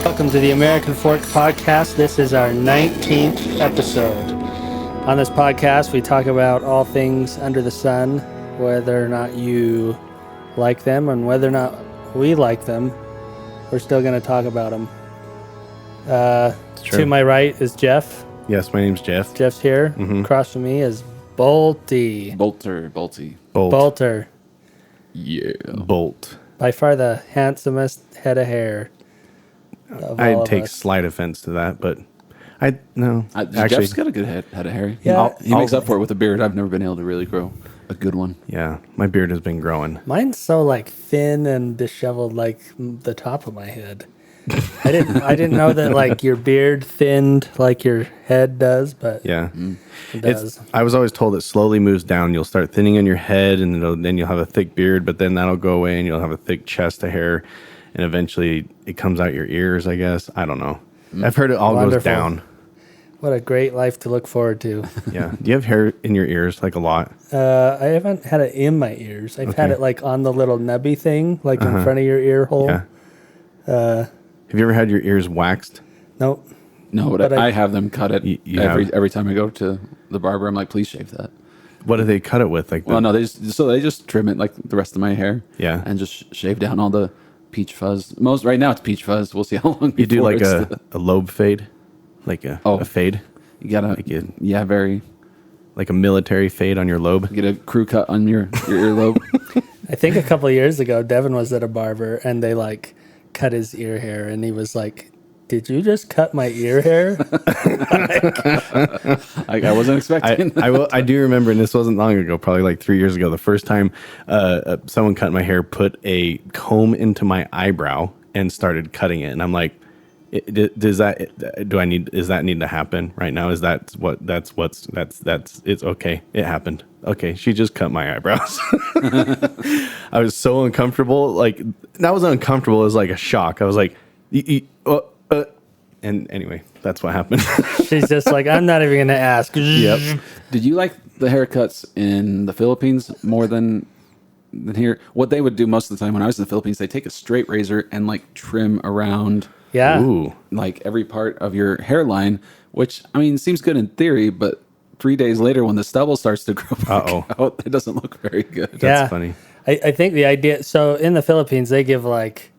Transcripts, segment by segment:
Welcome to the American Fork Podcast. This is our 19th episode. On this podcast, we talk about all things under the sun, whether or not you like them and whether or not we like them. We're still going to talk about them. To my right is Jeff. Yes, my name's Jeff. Jeff's here. Across from me is Bolty. Bolter. Yeah. Bolt. By far the handsomest head of hair. I'd take slight offense to that, but actually, Jeff's got a good head of hair. Yeah. He makes up for it with a beard. I've never been able to really grow a good one. Yeah, my beard has been growing. Mine's so like thin and disheveled, like the top of my head. I didn't know that like your beard thinned like your head does, but Yeah, it does. I was always told it slowly moves down. You'll start thinning in your head, and then you'll have a thick beard, but then that'll go away, and you'll have a thick chest of hair, and eventually it comes out your ears. I guess I don't know. I've heard it all goes down. What a great life to look forward to. Yeah. Do you have hair in your ears like a lot? I haven't had it in my ears. I've had it like on the little nubby thing, like in front of your ear hole. Yeah. Have you ever had your ears waxed? Nope. No, but I have them cut it every time I go to the barber. I'm like, please shave that. What do they cut it with? Like, Well, no, they just trim it like the rest of my hair. Yeah. And just shave down all the peach fuzz. Right now it's peach fuzz. We'll see how long. You do like before a lobe fade, like a fade. You gotta very like a military fade on your lobe. get a crew cut on your earlobe. I think a couple of years ago, Devin was at a barber and they like cut his ear hair, and he was like, "Did you just cut my ear hair?" I wasn't expecting. I do remember, and this wasn't long ago, probably like 3 years ago. The first time someone cut my hair, put a comb into my eyebrow and started cutting it, and I'm like, does that need to happen right now? It's okay. It happened. Okay, she just cut my eyebrows. I was so uncomfortable. Like, that was uncomfortable. It was like a shock. I was like, and anyway, that's what happened. She's just like, "I'm not even going to ask." Yep. Did you like the haircuts in the Philippines more than here? What they would do most of the time when I was in the Philippines, they take a straight razor and like trim around. Yeah. Ooh. Like every part of your hairline, which I mean seems good in theory, but 3 days later when the stubble starts to grow back out, it doesn't look very good. That's funny. I think the idea, so in the Philippines, they give like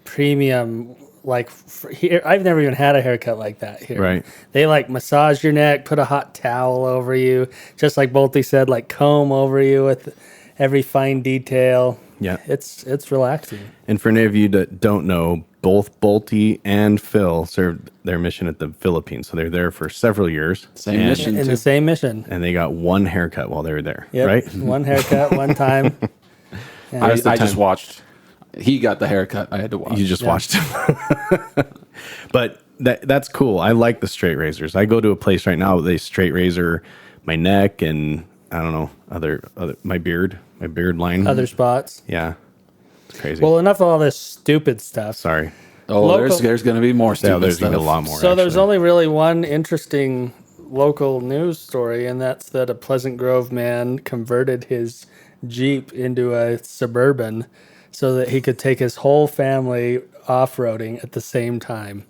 premium, like here, I've never even had a haircut like that here. Right. They like massage your neck, put a hot towel over you, just like Bolty said, like comb over you with every fine detail. Yeah. It's relaxing. And for any of you that don't know, both Bolty and Phil served their mission at the Philippines. So they're there for several years. Same mission, In too. the same mission. And they got one haircut while they were there, Yep. right? One haircut, one time. I just watched. He got the haircut. I had to watch. You just watched him. But that's cool. I like the straight razors. I go to a place right now, they straight razor my neck and I don't know, other my beard line. Other spots. Yeah. It's crazy. Well, enough of all this stupid stuff. Sorry. There's going to be more stuff. There's going to be a lot more. So there's only really one interesting local news story, and that's that a Pleasant Grove man converted his Jeep into a Suburban so that he could take his whole family off-roading at the same time.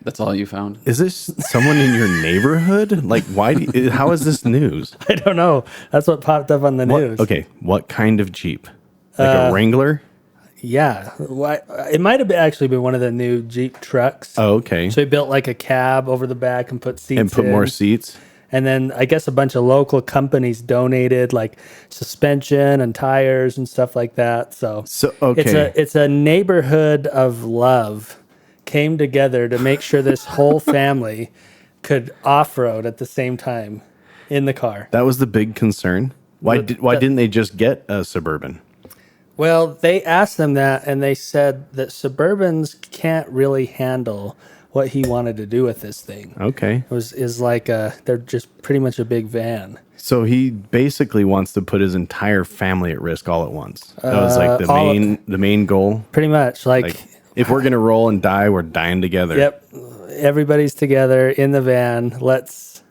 That's all you found? Is this someone in your neighborhood? Like, how is this news? I don't know. That's what popped up on the news. Okay, what kind of Jeep? Like a Wrangler? Yeah. It might have actually been one of the new Jeep trucks. Oh, okay. So he built like a cab over the back and put seats And put in. more seats? And then I guess a bunch of local companies donated like suspension and tires and stuff like that. So okay. it's a neighborhood of love came together to make sure this whole family could off-road at the same time in the car. That was the big concern. Why didn't they just get a Suburban? Well, they asked them that, and they said that Suburbans can't really handle what he wanted to do with this thing. Okay. Is like they're just pretty much a big van. So he basically wants to put his entire family at risk all at once. That was like the main goal. Pretty much, like if we're gonna roll and die, we're dying together. Yep, everybody's together in the van. Let's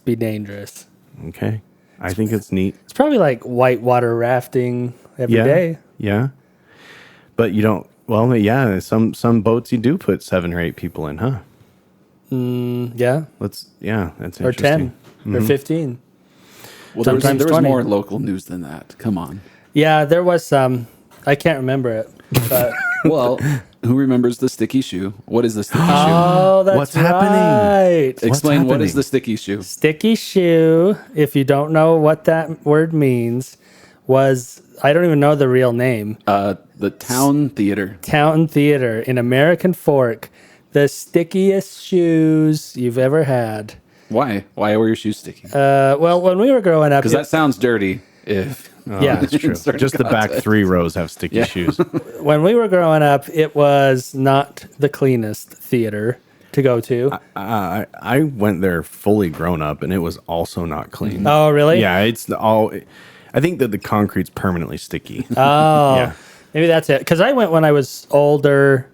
be dangerous. Okay, I think it's neat. It's probably like whitewater rafting every day. Yeah, but you don't. Well, yeah, some boats you do put 7 or 8 people in, huh? Yeah, That's or interesting. 10 or 15. Well, Sometimes there was 20. more local news than that. Come on. Yeah, there was some. I can't remember it, but Well, who remembers the sticky shoe? What is the sticky shoe? oh, that's What's happening? right. Explain what is happening? the sticky shoe? Sticky shoe. If you don't know what that word means, was I don't even know the real name. The Town Theater. Town Theater in American Fork, the stickiest shoes you've ever had. Why? Why were your shoes sticky? Well, when we were growing up, Because that sounds dirty. If yeah, That's true. Certain Just the back context. 3 rows have sticky shoes. when we were growing up, it was not the cleanest theater to go to. I went there fully grown up, and it was also not clean. Oh, really? Yeah, it's all. I think that the concrete's permanently sticky. Oh, Yeah. maybe that's it. Because I went when I was older,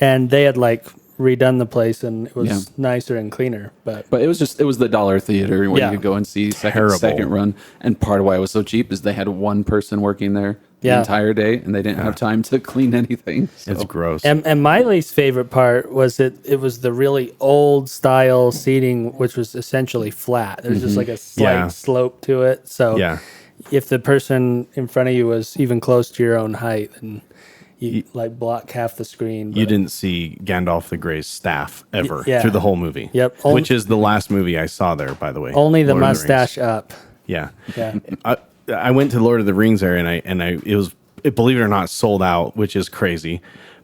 and they had like redone the place, and it was Yeah. nicer and cleaner. But But it was the dollar theater where Yeah. you could go and see Terrible. second run. And part of why it was so cheap is they had one person working there the Yeah. entire day, and they didn't have time to clean anything. So. It's gross. and my least favorite part was that it was the really old style seating, which was essentially flat. There's just like a slight Yeah. slope to it. So Yeah. if the person in front of you was even close to your own height, then you like block half the screen. You but- didn't see Gandalf the Grey's staff ever yeah. through the whole movie. Yep. Which is the last movie I saw there, by the way. only the Lord of Rings. mustache up. Yeah. Yeah. I went to Lord of the Rings there, and it was, believe it or not, sold out, which is crazy.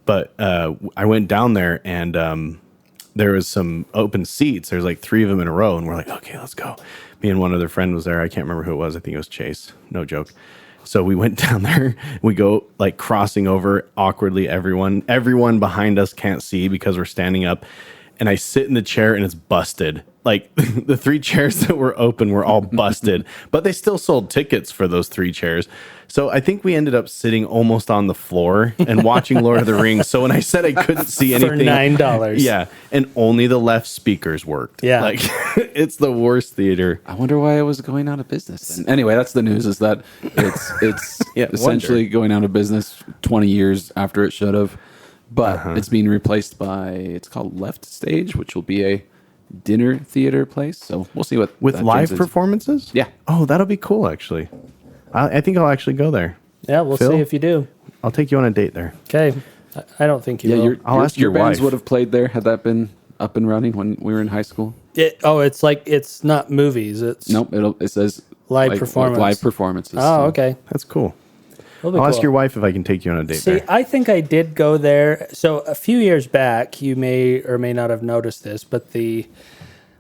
But I went down there, and there was some open seats. There's like 3 of them in a row, and we're like, okay, let's go. Me and one other friend was there. I can't remember who it was. I think it was Chase. No joke. So we went down there. We go like crossing over awkwardly. Everyone behind us can't see because we're standing up. And I sit in the chair and it's busted. Like the 3 chairs that were open were all busted, but they still sold tickets for those 3 chairs. So I think we ended up sitting almost on the floor and watching Lord of the Rings. So when I said I couldn't see For anything, $9. yeah, and only the left speakers worked. Yeah. like it's the worst theater. I wonder why it was going out of business. Then. Anyway, that's the news. Is that it's Yeah, essentially going out of business 20 years after it should have, but it's being replaced by it's called Left Stage, which will be a dinner theater place. So we'll see what With that live turns into. performances? Yeah. Oh, that'll be cool. Actually, I think I'll actually go there. Yeah, we'll Phil? see if you do. I'll take you on a date there. Okay. I don't think you Yeah, will. I'll ask your your bands wife. would have played there had that been up and running when we were in high school. It's like it's not movies. It's Nope, it says Live performance. live performances. Oh, So okay. That's cool. That'll be I'll ask cool. your wife if I can take you on a date See, there. I think I did go there. So a few years back, you may or may not have noticed this, but the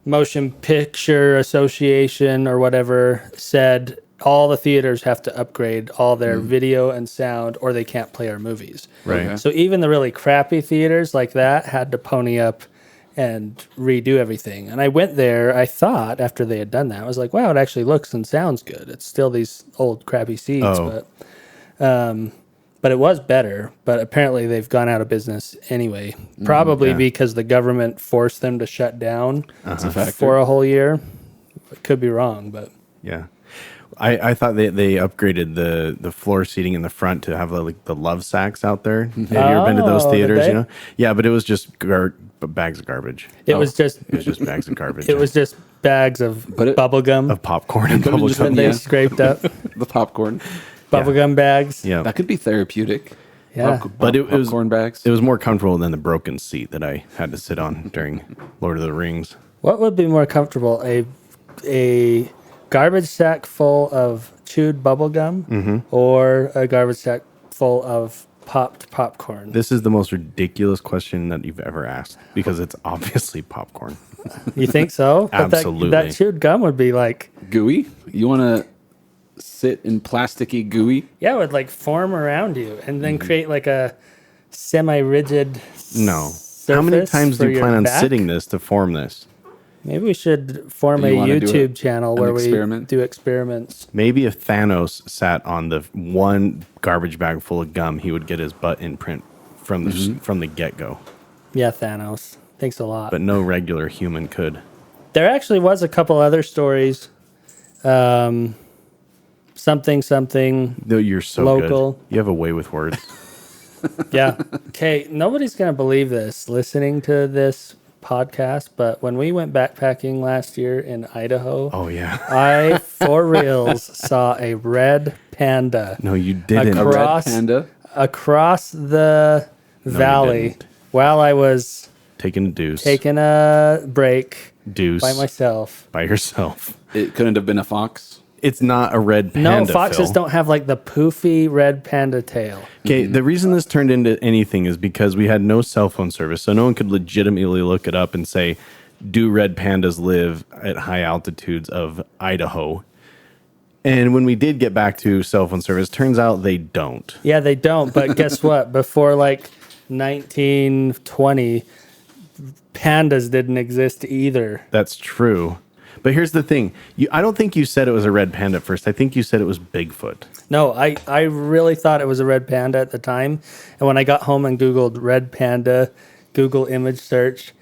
Motion Picture Association or whatever said all the theaters have to upgrade all their video and sound or they can't play our movies. Right. Okay. So even the really crappy theaters like that had to pony up and redo everything. And I went there, I thought after they had done that, I was like, wow, it actually looks and sounds good. It's still these old crappy seats, Oh. but it was better. But apparently they've gone out of business anyway, probably yeah. because the government forced them to shut down that's a factor. for a whole year. It could be wrong, but Yeah. I thought they upgraded the floor seating in the front to have like the love sacks out there. Have you ever been to those Oh, did theaters? they? You know, yeah, but it was just bags of garbage. it was just It was just bags of garbage. it was just bags of But bubble gum of popcorn and Could've bubble just gum. been they yeah. scraped up. the popcorn. Bubble gum bags. Yeah, That could be therapeutic. Yeah. but it was popcorn bags. It was more comfortable than the broken seat that I had to sit on during Lord of the Rings. What would be more comfortable? A garbage sack full of chewed bubble gum or a garbage sack full of popped popcorn? This is the most ridiculous question that you've ever asked because it's obviously popcorn. You think so? Absolutely. But that chewed gum would be like, Gooey. You want to sit in plasticky gooey? yeah, it would like form around you and then create like a semi-rigid No. How many surface times do for you your plan on back? sitting this to form this? Maybe we should form a You wanna do YouTube channel an where experiment? we do experiments. Maybe if Thanos sat on the one garbage bag full of gum, he would get his butt imprint from the get go. Yeah, Thanos. Thanks a lot. But no regular human could. There actually was a couple other stories. Something. No, you're so Local. good. You have a way with words. Yeah. Okay, nobody's going to believe this listening to this podcast, but when we went backpacking last year in Idaho, Oh yeah. I, for reals, saw a red panda No, you didn't. A red Across- panda. across the valley didn't. while I was Taking a deuce. taking a break deuce by myself. by yourself. It couldn't have been a fox. It's not a red panda. No, foxes Phil. don't have like the poofy red panda tail. Okay, the reason this turned into anything is because we had no cell phone service, so no one could legitimately look it up and say, do red pandas live at high altitudes of Idaho? And when we did get back to cell phone service, turns out they don't. Yeah, they don't. But guess what? Before like 1920, pandas didn't exist either. That's true. But here's the thing. I don't think you said it was a red panda at first. I think you said it was Bigfoot. No, I really thought it was a red panda at the time. And when I got home and Googled red panda, Google image search,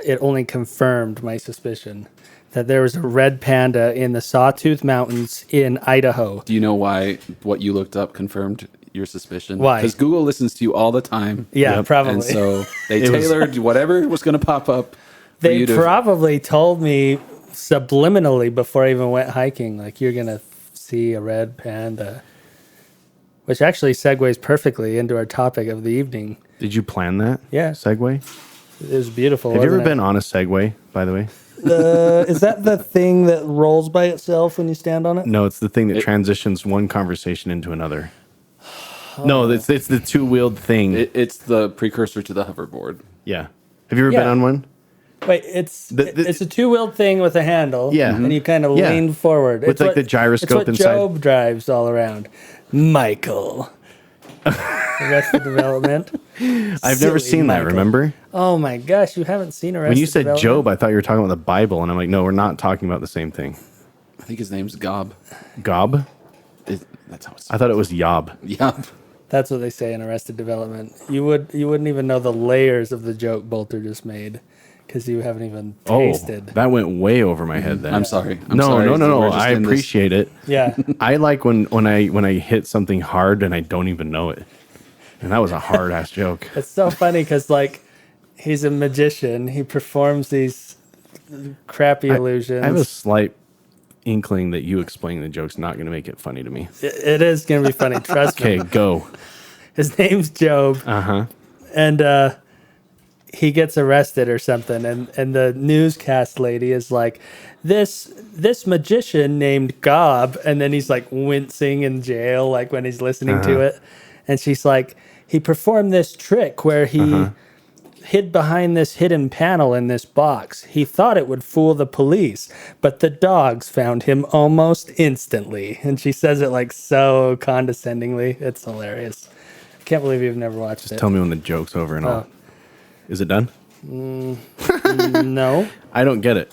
it only confirmed my suspicion that there was a red panda in the Sawtooth Mountains in Idaho. Do you know why what you looked up confirmed your suspicion? Why? Because Google listens to you all the time. Yeah, Yep. probably. And so they It was- tailored whatever was going to pop up. For They you to, probably told me subliminally before I even went hiking, like, you're going to see a red panda. Which actually segues perfectly into our topic of the evening. Did you plan that? Yeah. Segway? It was beautiful. Have you ever wasn't it? been on a Segway, by the way? Is that the thing that rolls by itself when you stand on it? No, it's the thing that transitions one conversation into another. No, it's the two-wheeled thing. it's the precursor to the hoverboard. Yeah. Have you ever been Yeah. on one? Wait, it's The- it's a two-wheeled thing with a handle. Yeah. And you kind of Yeah. lean forward. With, like, the gyroscope it's what inside. Job drives all around. Michael. Arrested Development. I've never Silly seen that, Michael. remember? Oh my gosh, you haven't seen Arrested When you said Development? Job, I thought you were talking about the Bible, and I'm like, no, we're not talking about the same thing. I think his name's Gob. Gob? That's how it's. I thought it was Yob. Yeah. That's what they say in Arrested Development. You wouldn't even know the layers of the joke Bolter just made because you haven't even tasted. Oh, that went way over my head then. I'm sorry. I'm no, sorry. no. We're just I in this- appreciate it. Yeah. I like when I hit something hard and I don't even know it. And that was a hard ass joke. It's so funny because, like, he's a magician. He performs these crappy illusions. I have a slight inkling that you explaining the joke's not going to make it funny to me. It is going to be funny. Trust Okay, me. go. His name's Job. Uh-huh. And he gets arrested or something. And the newscast lady is like, this magician named Gob. And then he's like wincing in jail, like when he's listening to it. And she's like, he performed this trick where he hid behind this hidden panel in this box. He thought it would fool the police, but the dogs found him almost instantly. And she says it like so condescendingly. It's hilarious. I can't believe you've never watched it. Tell me when the joke's over and all. Is it done? No. I don't get it.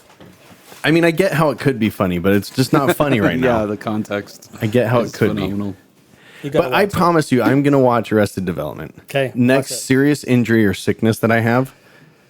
I mean, I get how it could be funny, but it's just not funny right Yeah, now. the context. I get how is it could be. phenomenal. You gotta But I watch it. promise you, I'm going to watch Arrested Development. 'Kay, Next watch it. serious injury or sickness that I have,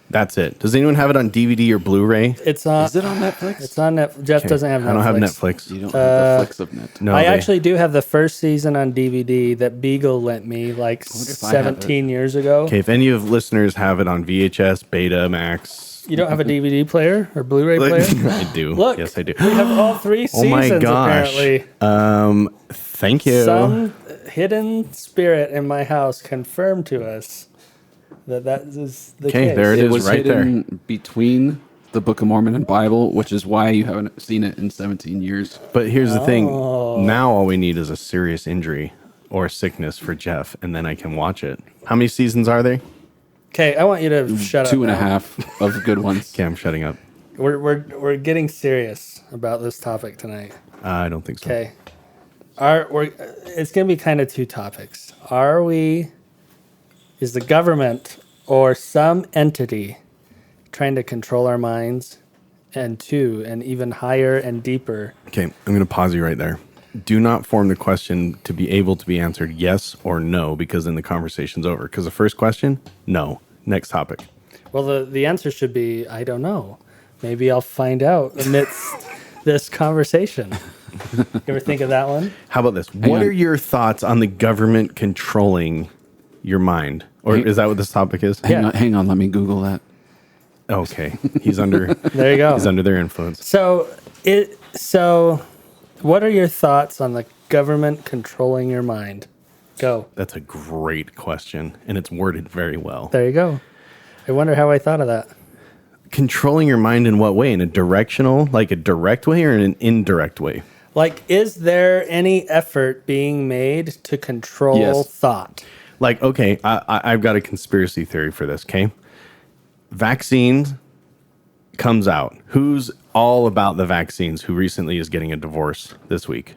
that's it. Does anyone have it on DVD or Blu-ray? It's on. Is it on Netflix? It's on Netflix. Jeff doesn't have Netflix. I don't have Netflix. You don't have the flicks of net. No, I they- actually do have the first season on DVD that Beagle lent me like wonder if I have 17 years ago. Okay, if any of listeners have it on VHS, Beta, Max. You don't have a DVD player or Blu-ray player? I do. Look, Yes, I do. We have all three Oh seasons my gosh. apparently. Thank you. Some hidden spirit in my house confirmed to us that is the Okay, case. there it It is was right hidden between the Book of Mormon and Bible, which is why you haven't seen it in 17 years. But here's the thing. Oh. Now all we need is a serious injury or sickness for Jeff, and then I can watch it. How many seasons are there? Okay, I want you to shut up. Two and a now. halof of good ones. Okay, I'm shutting up. We're getting serious about this topic tonight. I don't think so. Okay. It's going to be kind of two topics. Is the government or some entity trying to control our minds? And two, and even higher and deeper. Okay, I'm going to pause you right there. Do not form the question to be able to be answered yes or no, because then the conversation's over. Because the first question, no. Next topic. Well, the answer should be, I don't know. Maybe I'll find out amidst this conversation. You ever think of that one? How about this? What on. are your thoughts on the government controlling your mind, or is that what this topic is? Hang on, let me Google that. Okay, he's under. There you go. He's under their influence. So what are your thoughts on the government controlling your mind? Go. That's a great question, and it's worded very well. There you go. I wonder how I thought of that. Controlling your mind in what way? In a directional, like a direct way, or in an indirect way? Like, is there any effort being made to control Yes. thought? Like, okay, I've got a conspiracy theory for this, okay? Vaccine comes out. Who's all about the vaccines who recently is getting a divorce this week?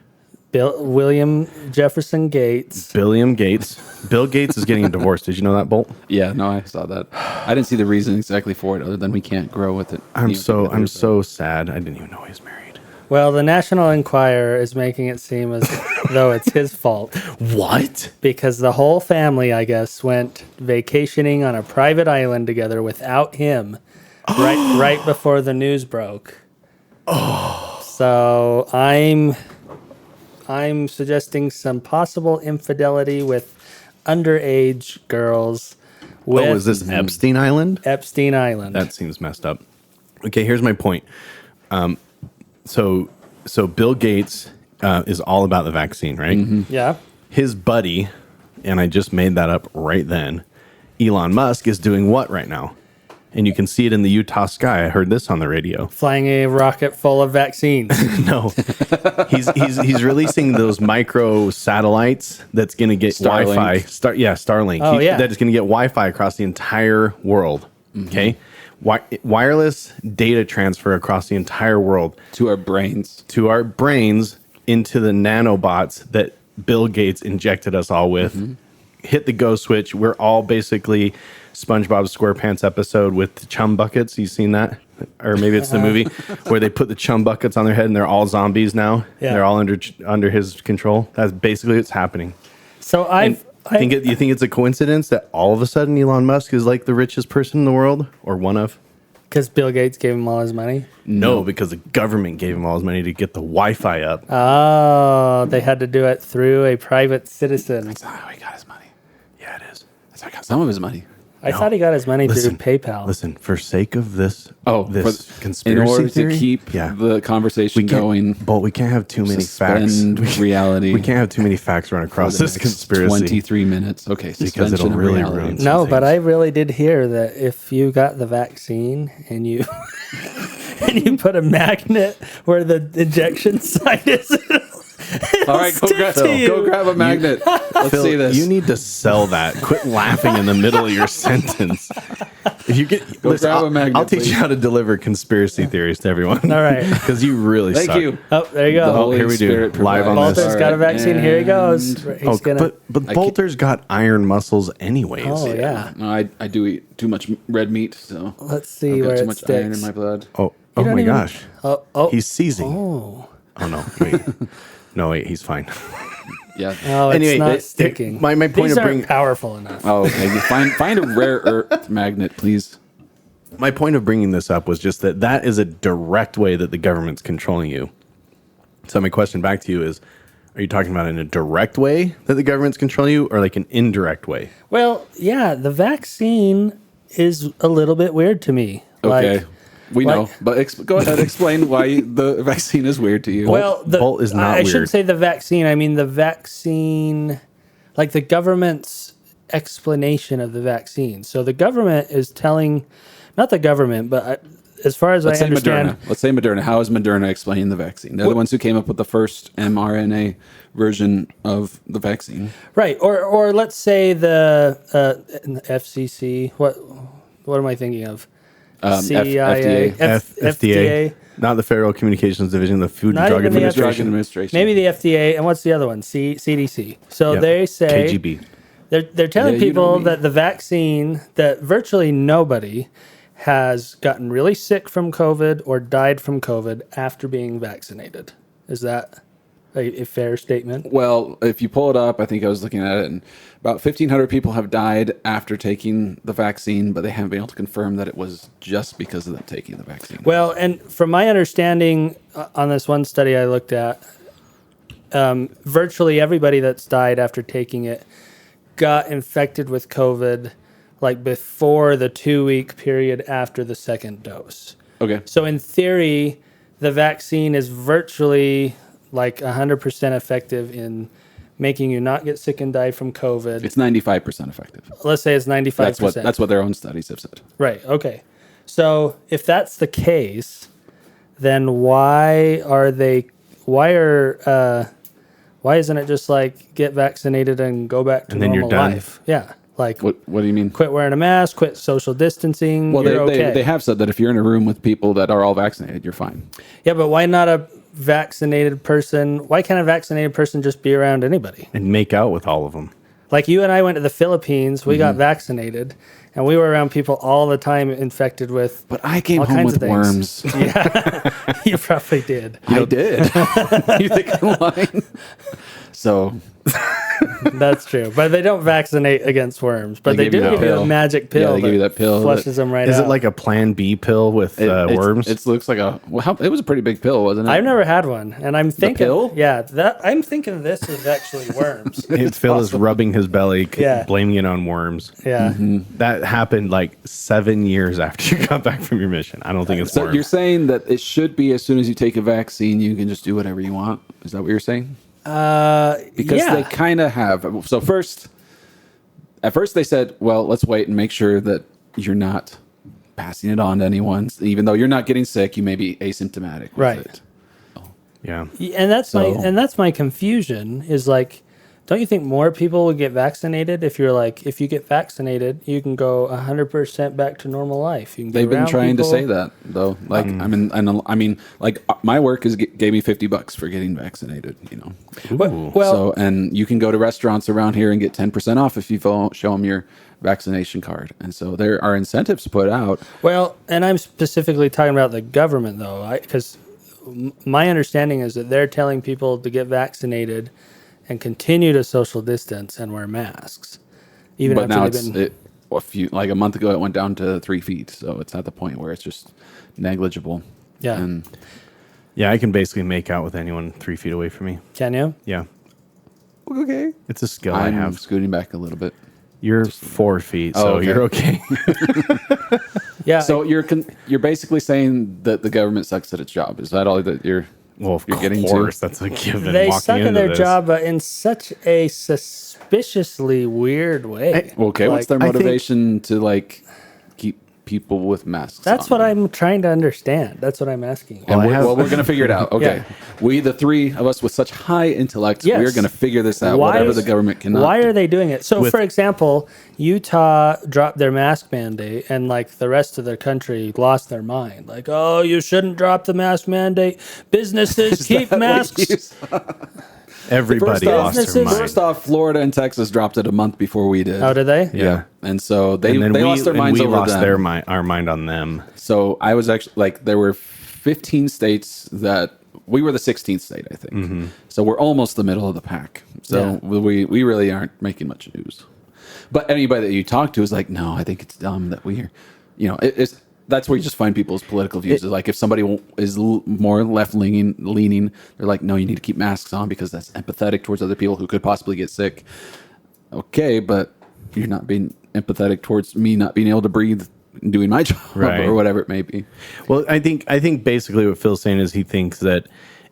William Jefferson Gates. Bill Gates is getting a divorce. Did you know that, Bolt? Yeah, no, I saw that. I didn't see the reason exactly for it, other than we can't grow with it. I'm so sad. I didn't even know he was married. Well, the National Enquirer is making it seem as though it's his fault What? because the whole family, I guess, went vacationing on a private island together without him right before the news broke. Oh. So I'm suggesting some possible infidelity with underage girls with Is this Epstein Island? Epstein Island. That seems messed up. Okay, here's my point. So Bill Gates is all about the vaccine, right? Yeah. His buddy, and I just made that up right then, Elon Musk is doing what right now? And you can see it in the Utah sky. I heard this on the radio. Flying a rocket full of vaccines. No, he's releasing those micro satellites that's going to get Starlink. Wi-Fi. Starlink. Oh, yeah. That is going to get Wi-Fi across the entire world. Okay, wireless data transfer across the entire world To our brains. to our brains into the nanobots that Bill Gates injected us all with. Hit the go switch. We're all basically SpongeBob SquarePants episode with the chum buckets. You seen that? Or maybe it's the movie where they put the chum buckets on their head and they're all zombies now. Yeah. They're all under his control. That's basically what's happening. So You think it's a coincidence that all of a sudden Elon Musk is like the richest person in the world, or one of? because Bill Gates gave him all his money. No, because the government gave him all his money to get the Wi-Fi up. Oh, they had to do it through a private citizen. That's not how he got his money. Yeah, it is. That's how he got some of his money. I thought he got his money through PayPal. Listen, for sake of this, In conspiracy order theory, to keep the conversation going, but we can't have too many facts. suspend reality. We can't have too many facts run across for the this next conspiracy 23 minutes. Okay, because suspension it'll of really reality. ruin some No, but things. I really did hear that if you got the vaccine and you and you put a magnet where the injection site is, All right, go grab a magnet. Let's Phil, see this. you need to sell that. Quit laughing in the middle of your sentence. If you get, listen, grab a magnet, I'll teach please. you how to deliver conspiracy theories to everyone. All right. Because you really Thank suck. you. oh, there you The go. Holy here we do. Spirit Live on provides. this. Bolter's got a vaccine. Here he goes. And- He's gonna. But Bolter's got iron muscles anyways. Oh yeah. No, I do eat too much red meat, so Let's see I've where got too it much iron sticks. in my blood. Oh don't my even- gosh. Oh, He's seizing. oh, Oh no, wait. No, wait, he's fine. Yeah. oh, it's Anyway, not sticking. my point These of aren't bringing powerful enough. Oh, okay. You find a rare earth magnet, please. my point of bringing this up was just that is a direct way that the government's controlling you. So my question back to you is, are you talking about in a direct way that the government's controlling you, or like an indirect way? Well, yeah, the vaccine is a little bit weird to me. Okay. Like, We like- know, but go ahead. Explain why the vaccine is weird to you. well, Bolt is not I should weird. say the vaccine. I mean the vaccine, like the government's explanation of the vaccine. So the government is telling, not the government, but as far as let's I say understand, Moderna. Let's say Moderna. How is Moderna explaining the vaccine? They're the ones who came up with the first mRNA version of the vaccine. right? Or let's say the FCC. What am I thinking of? CIA, FDA, not the Federal Communications Division, the Food and Not Drug even the Drug Administration, Administration. Maybe the FDA, and what's the other one? CDC. So Yep. they say KGB. they're telling Yeah, you know people me. that the vaccine, that virtually nobody has gotten really sick from COVID or died from COVID after being vaccinated. Is that a fair statement? Well, if you pull it up, I think I was looking at it, and about 1,500 people have died after taking the vaccine, but they haven't been able to confirm that it was just because of them taking the vaccine. Well, and from my understanding on this one study I looked at, virtually everybody that's died after taking it got infected with COVID like before the 2-week period after the second dose. Okay. So in theory, the vaccine is virtually like 100% effective in making you not get sick and die from COVID. It's 95% effective. Let's say it's 95%. That's what their own studies have said. Right. Okay. So if that's the case, then why isn't it just like get vaccinated and go back to And then normal you're done? life? Yeah. Like What do you mean? quit wearing a mask, quit social distancing. Well, you're okay. they have said that if you're in a room with people that are all vaccinated, you're fine. Yeah, but why not a vaccinated person? Why can't a vaccinated person just be around anybody? And make out with all of them. Like you and I went to the Philippines, we got vaccinated, and we were around people all the time infected with. But I came all home kinds with of things. worms. Yeah, you probably did. I did. You think I'm lying? So That's true, but they don't vaccinate against worms. But They they give you do that give you a pill. magic pill. Yeah, they give you that pill flushes them right Is out. it like a Plan B pill with worms? It looks like it was a pretty big pill, wasn't it? I've never had one, and I'm thinking, pill? yeah, I'm thinking this is actually worms. Phil is rubbing his belly, Yeah. blaming it on worms. Yeah, That happened like 7 years after you got back from your mission. I don't think it's So worms. you're saying that it should be as soon as you take a vaccine, you can just do whatever you want? Is that what you're saying? Because yeah. they kind of have. So at first they said, well, let's wait and make sure that you're not passing it on to anyone. Even though you're not getting sick, you may be asymptomatic with Right. it. And that's So- my confusion is like, don't you think more people would get vaccinated if you get vaccinated, you can go 100% back to normal life. You can get They've been around trying people. to say that though. Like I mean, like my work gave me $50 for getting vaccinated. You know. Well, So and you can go to restaurants around here and get 10% off if you show them your vaccination card. And so there are incentives put out. well, and I'm specifically talking about the government though, because my understanding is that they're telling people to get vaccinated and continue to social distance and wear masks, even But now after they've been. like a month ago it went down to 3 feet. So it's at the point where it's just negligible. Yeah. And Yeah, I can basically make out with anyone 3 feet away from me. Can you? Yeah. okay. It's a skill I I'm have. scooting back a little bit. You're 4 feet, so Oh, okay. you're okay. Yeah. So you're basically saying that the government sucks at its job. Is that all that you're Well, of you're getting course, to? that's a given. they walking suck at into their this. job, but in such a suspiciously weird way. Okay, what's their I think- motivation to like keep people with masks? That's on? what I'm trying to understand. That's what I'm asking. And I have- we're going to figure it out. Okay. We, the three of us with such high intellect, Yes. we're going to figure this out, whatever the government cannot. Why are they doing it? So, With- for example, Utah dropped their mask mandate, and like the rest of the country lost their mind. Like, oh, you shouldn't drop the mask mandate. Businesses keep masks. Everybody lost their businesses- mind. First off, Florida and Texas dropped it a month before we did. Oh, did they? Yeah. And so they and then lost their and minds we over lost them. our mind on them. So I was actually like, there were 15 states that we were the 16th state, I think. Mm-hmm. So we're almost the middle of the pack. So we really aren't making much news. But anybody that you talk to is like, no, I think it's dumb that we're, it's that's where you just find people's political views. Is like if somebody is more left leaning, they're like, no, you need to keep masks on because that's empathetic towards other people who could possibly get sick. Okay, but you're not being empathetic towards me not being able to breathe and doing my job Right. or whatever it may be. Well, I think basically what Phil's saying is he thinks that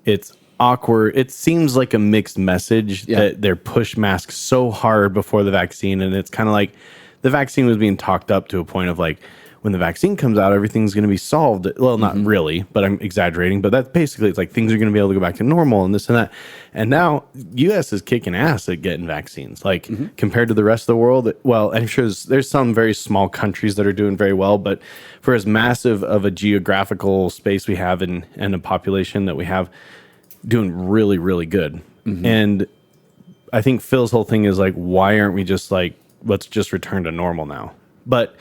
it's awkward. It seems like a mixed message that they're push masks so hard before the vaccine, and it's kind of like the vaccine was being talked up to a point of like, when the vaccine comes out, everything's going to be solved. Well, not really, but I'm exaggerating. But that's basically, it's like things are going to be able to go back to normal and this and that. And now U.S. is kicking ass at getting vaccines, like compared to the rest of the world. Well, I'm sure there's some very small countries that are doing very well, but for as massive of a geographical space we have and a population that we have, doing really, really good. And I think Phil's whole thing is like, why aren't we just like, let's just return to normal now? But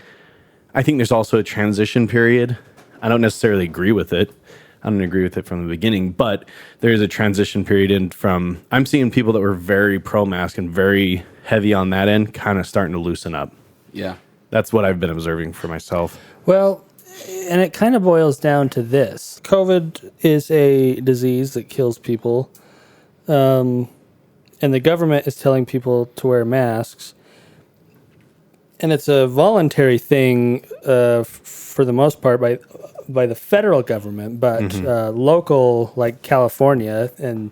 I think there's also a transition period. I don't necessarily agree with it. I don't agree with it from the beginning, but there's a transition period I'm seeing people that were very pro-mask and very heavy on that end kind of starting to loosen up. Yeah. That's what I've been observing for myself. Well, and it kind of boils down to this. COVID is a disease that kills people. And the government is telling people to wear masks. and it's a voluntary thing for the most part by the federal government, but local, like California and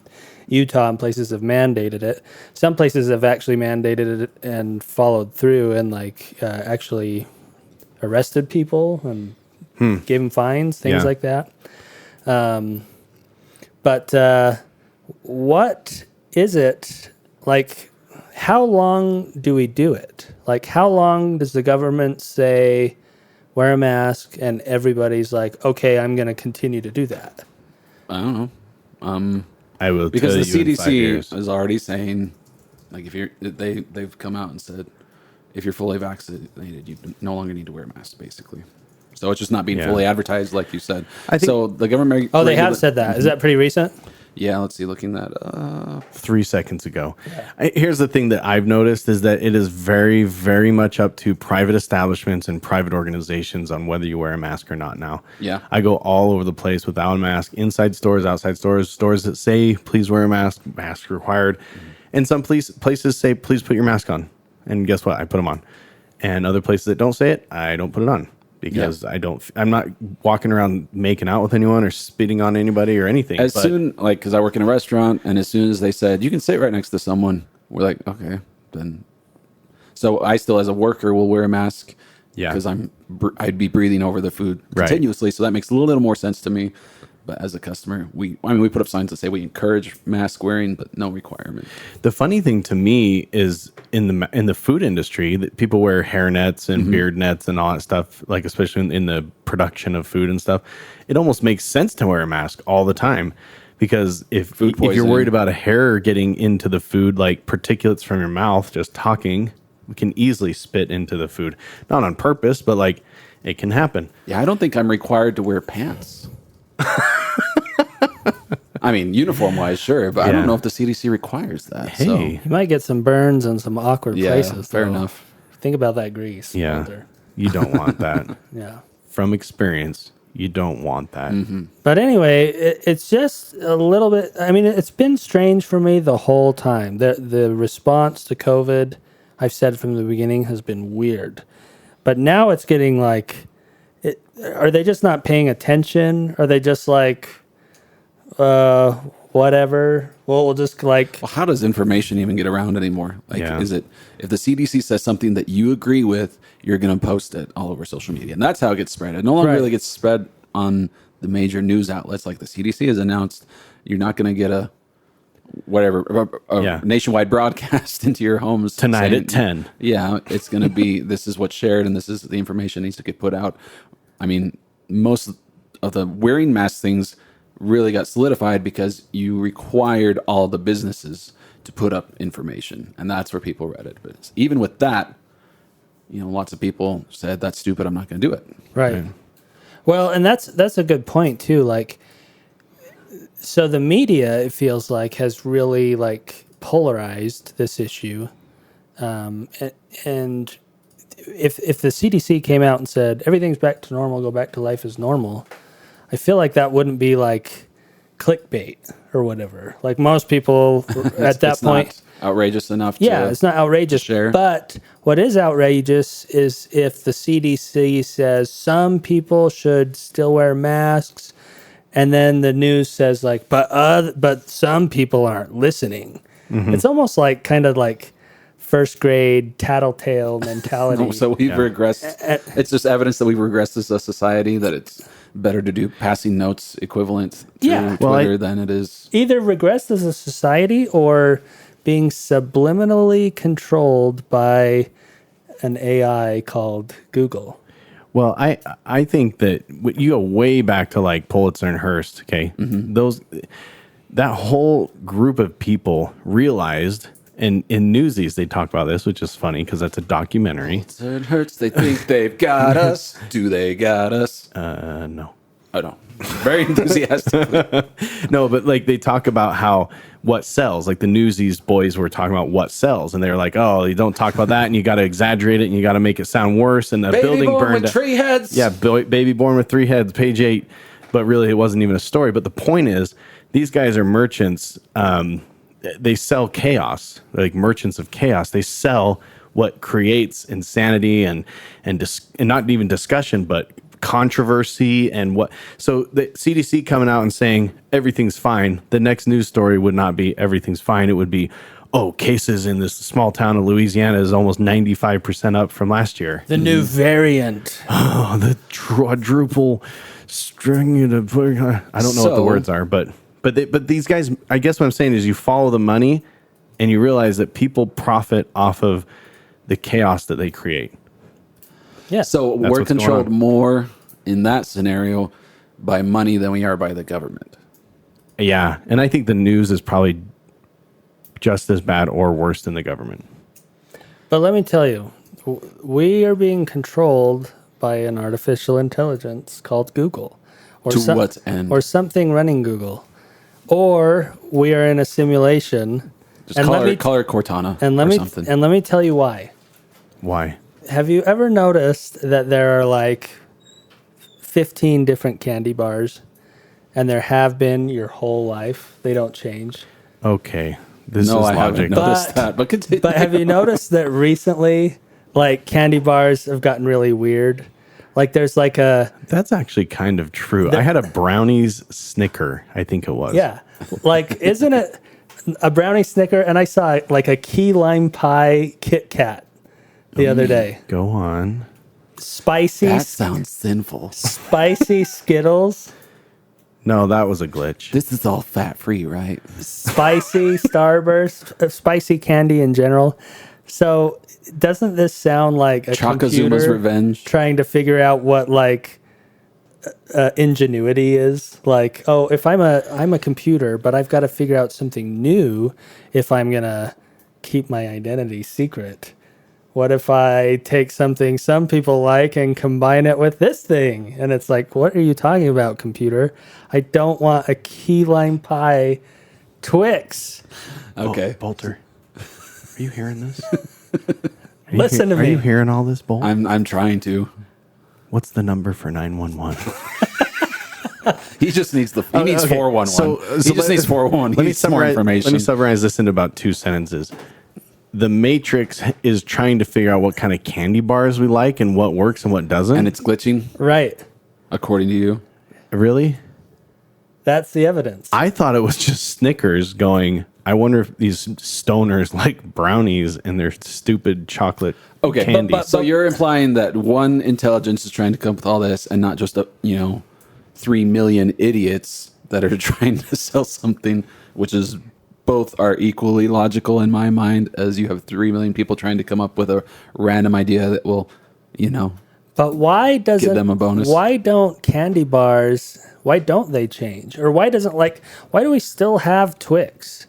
Utah and places have mandated it. Some places have actually mandated it and followed through and actually arrested people and gave them fines, things like that. But what is it like? How long do we do it? Like, how long does the government say wear a mask and everybody's like, okay, I'm going to continue to do that? I don't know. I will Because tell the you in 5 years. CDC is already saying, like, if you're they've come out and said, if you're fully vaccinated, you no longer need to wear a mask, basically. So it's just not being fully advertised, like you said. I think, so the government. Oh, they have said that. Is that pretty recent? Yeah, let's see. Looking that up. 3 seconds ago. Here's the thing that I've noticed is that it is very, very much up to private establishments and private organizations on whether you wear a mask or not now. Yeah. I go all over the place without a mask, inside stores, outside stores, stores that say, please wear a mask, mask required. And some places say, please put your mask on. And guess what? I put them on. And other places that don't say it, I don't put it on. Because I'm not walking around making out with anyone or spitting on anybody or anything. Because I work in a restaurant, and as soon as they said, you can sit right next to someone, we're like, okay, then. So I still, as a worker, will wear a mask. Yeah. Because I'd be breathing over the food continuously. So that makes a little more sense to me. But as a customer, we put up signs that say we encourage mask wearing, but no requirement. The funny thing to me is in the food industry that people wear hair nets and beard nets and all that stuff, like especially in the production of food and stuff. It almost makes sense to wear a mask all the time because if you're worried about a hair getting into the food, like particulates from your mouth, just talking, we can easily spit into the food. Not on purpose, but like it can happen. Yeah, I don't think I'm required to wear pants. I mean, uniform-wise, sure, but I don't know if the CDC requires that. Hey. So. You might get some burns in some awkward places. Fair though. enough. Think about that grease. Yeah, Walter. you don't want that. Yeah. From experience, you don't want that. But anyway, it's just a little bit. I mean, it's been strange for me the whole time. The response to COVID, I've said from the beginning, has been weird. But now it's getting like, are they just not paying attention? Are they just like, whatever? Well, we'll just like. Well, how does information even get around anymore? Like, is it if the CDC says something that you agree with, you're going to post it all over social media, and that's how it gets spread. It no longer really gets spread on the major news outlets. Like the CDC has announced, you're not going to get a nationwide broadcast into your homes Tonight at 10. Yeah, it's going to be this is what's shared, and this is the information that needs to get put out. I mean, most of the wearing masks things really got solidified because you required all the businesses to put up information, and that's where people read it. But even with that, lots of people said, that's stupid, I'm not going to do it. Right. Well, and that's a good point too. Like, so the media, it feels like, has really like polarized this issue. And if the CDC came out and said, everything's back to normal, go back to life as normal, I feel like that wouldn't be like clickbait or whatever. Like most people at that point. Not outrageous enough. It's not outrageous. Share. But what is outrageous is if the CDC says some people should still wear masks, and then the news says like, but some people aren't listening. It's almost like kind of like first grade tattletale mentality. So we've regressed. It's just evidence that we've regressed as a society, that it's better to do passing notes equivalent to Twitter than it is. Either regressed as a society or being subliminally controlled by an AI called Google. Well, I think that you go way back to like Pulitzer and Hearst. Okay, that whole group of people realized, and in Newsies they talk about this, which is funny because that's a documentary. Pulitzer and Hearst, they think they've got us. Do they got us? No. Oh no. Very enthusiastic. No, but like they talk about how what sells, like the Newsies boys were talking about what sells, and they were like, oh, you don't talk about that, and you got to exaggerate it, and you got to make it sound worse, and the building burned with 3 heads. Yeah, baby born with 3 heads, page 8. But really, it wasn't even a story. But the point is, these guys are merchants. They sell chaos, like merchants of chaos. They sell what creates insanity and not even discussion, but controversy and what. So the CDC coming out and saying everything's fine. The next news story would not be everything's fine. It would be, oh, cases in this small town of Louisiana is almost 95% up from last year. The new variant. Oh, the quadruple string. I don't know what the words are, but these guys, I guess what I'm saying is you follow the money and you realize that people profit off of the chaos that they create. Yeah. So we're controlled more in that scenario by money than we are by the government. Yeah. And I think the news is probably just as bad or worse than the government. But let me tell you, we are being controlled by an artificial intelligence called Google. Or To what end? Or something running Google. Or we are in a simulation. Just call her Cortana or something. And let me tell you why. Why? Have you ever noticed that there are like 15 different candy bars, and there have been your whole life? They don't change. Okay. This is I logic. haven't noticed that. But continue. But have you noticed that recently, like, candy bars have gotten really weird? Like, there's like a... That's actually kind of true. I had a brownies Snicker, I think it was. Yeah. Like, isn't it a brownie Snicker? And I saw like a key lime pie Kit Kat the other day. Go on. Spicy. That sounds sinful. Spicy Skittles. No, that was a glitch. This is all fat-free, right? Spicy Starburst. Spicy candy in general. So doesn't this sound like a Chakazuma's computer revenge. trying to figure out what like ingenuity is? Like, oh, if I'm a computer, but I've got to figure out something new if I'm gonna keep my identity secret. What if I take something some people like and combine it with this thing? And it's like, what are you talking about, computer? I don't want a key lime pie Twix. Okay. Bolter. Are you hearing this? Listen to me. Are you hearing all this, Bolt? I'm trying to. What's the number for 911? He just needs he needs 411. He just needs 411. He needs more information. Let me summarize this into about 2 sentences. The Matrix is trying to figure out what kind of candy bars we like and what works and what doesn't. And it's glitching, Right. according to you. Really? That's the evidence. I thought it was just Snickers going, I wonder if these stoners like brownies and their stupid chocolate candy. So you're implying that one intelligence is trying to come up with all this and not just 3 million idiots that are trying to sell something, which is both are equally logical in my mind, as you have 3 million people trying to come up with a random idea that will, But why doesn't give them a bonus. Why don't candy bars? Why don't they change? Or why do we still have Twix?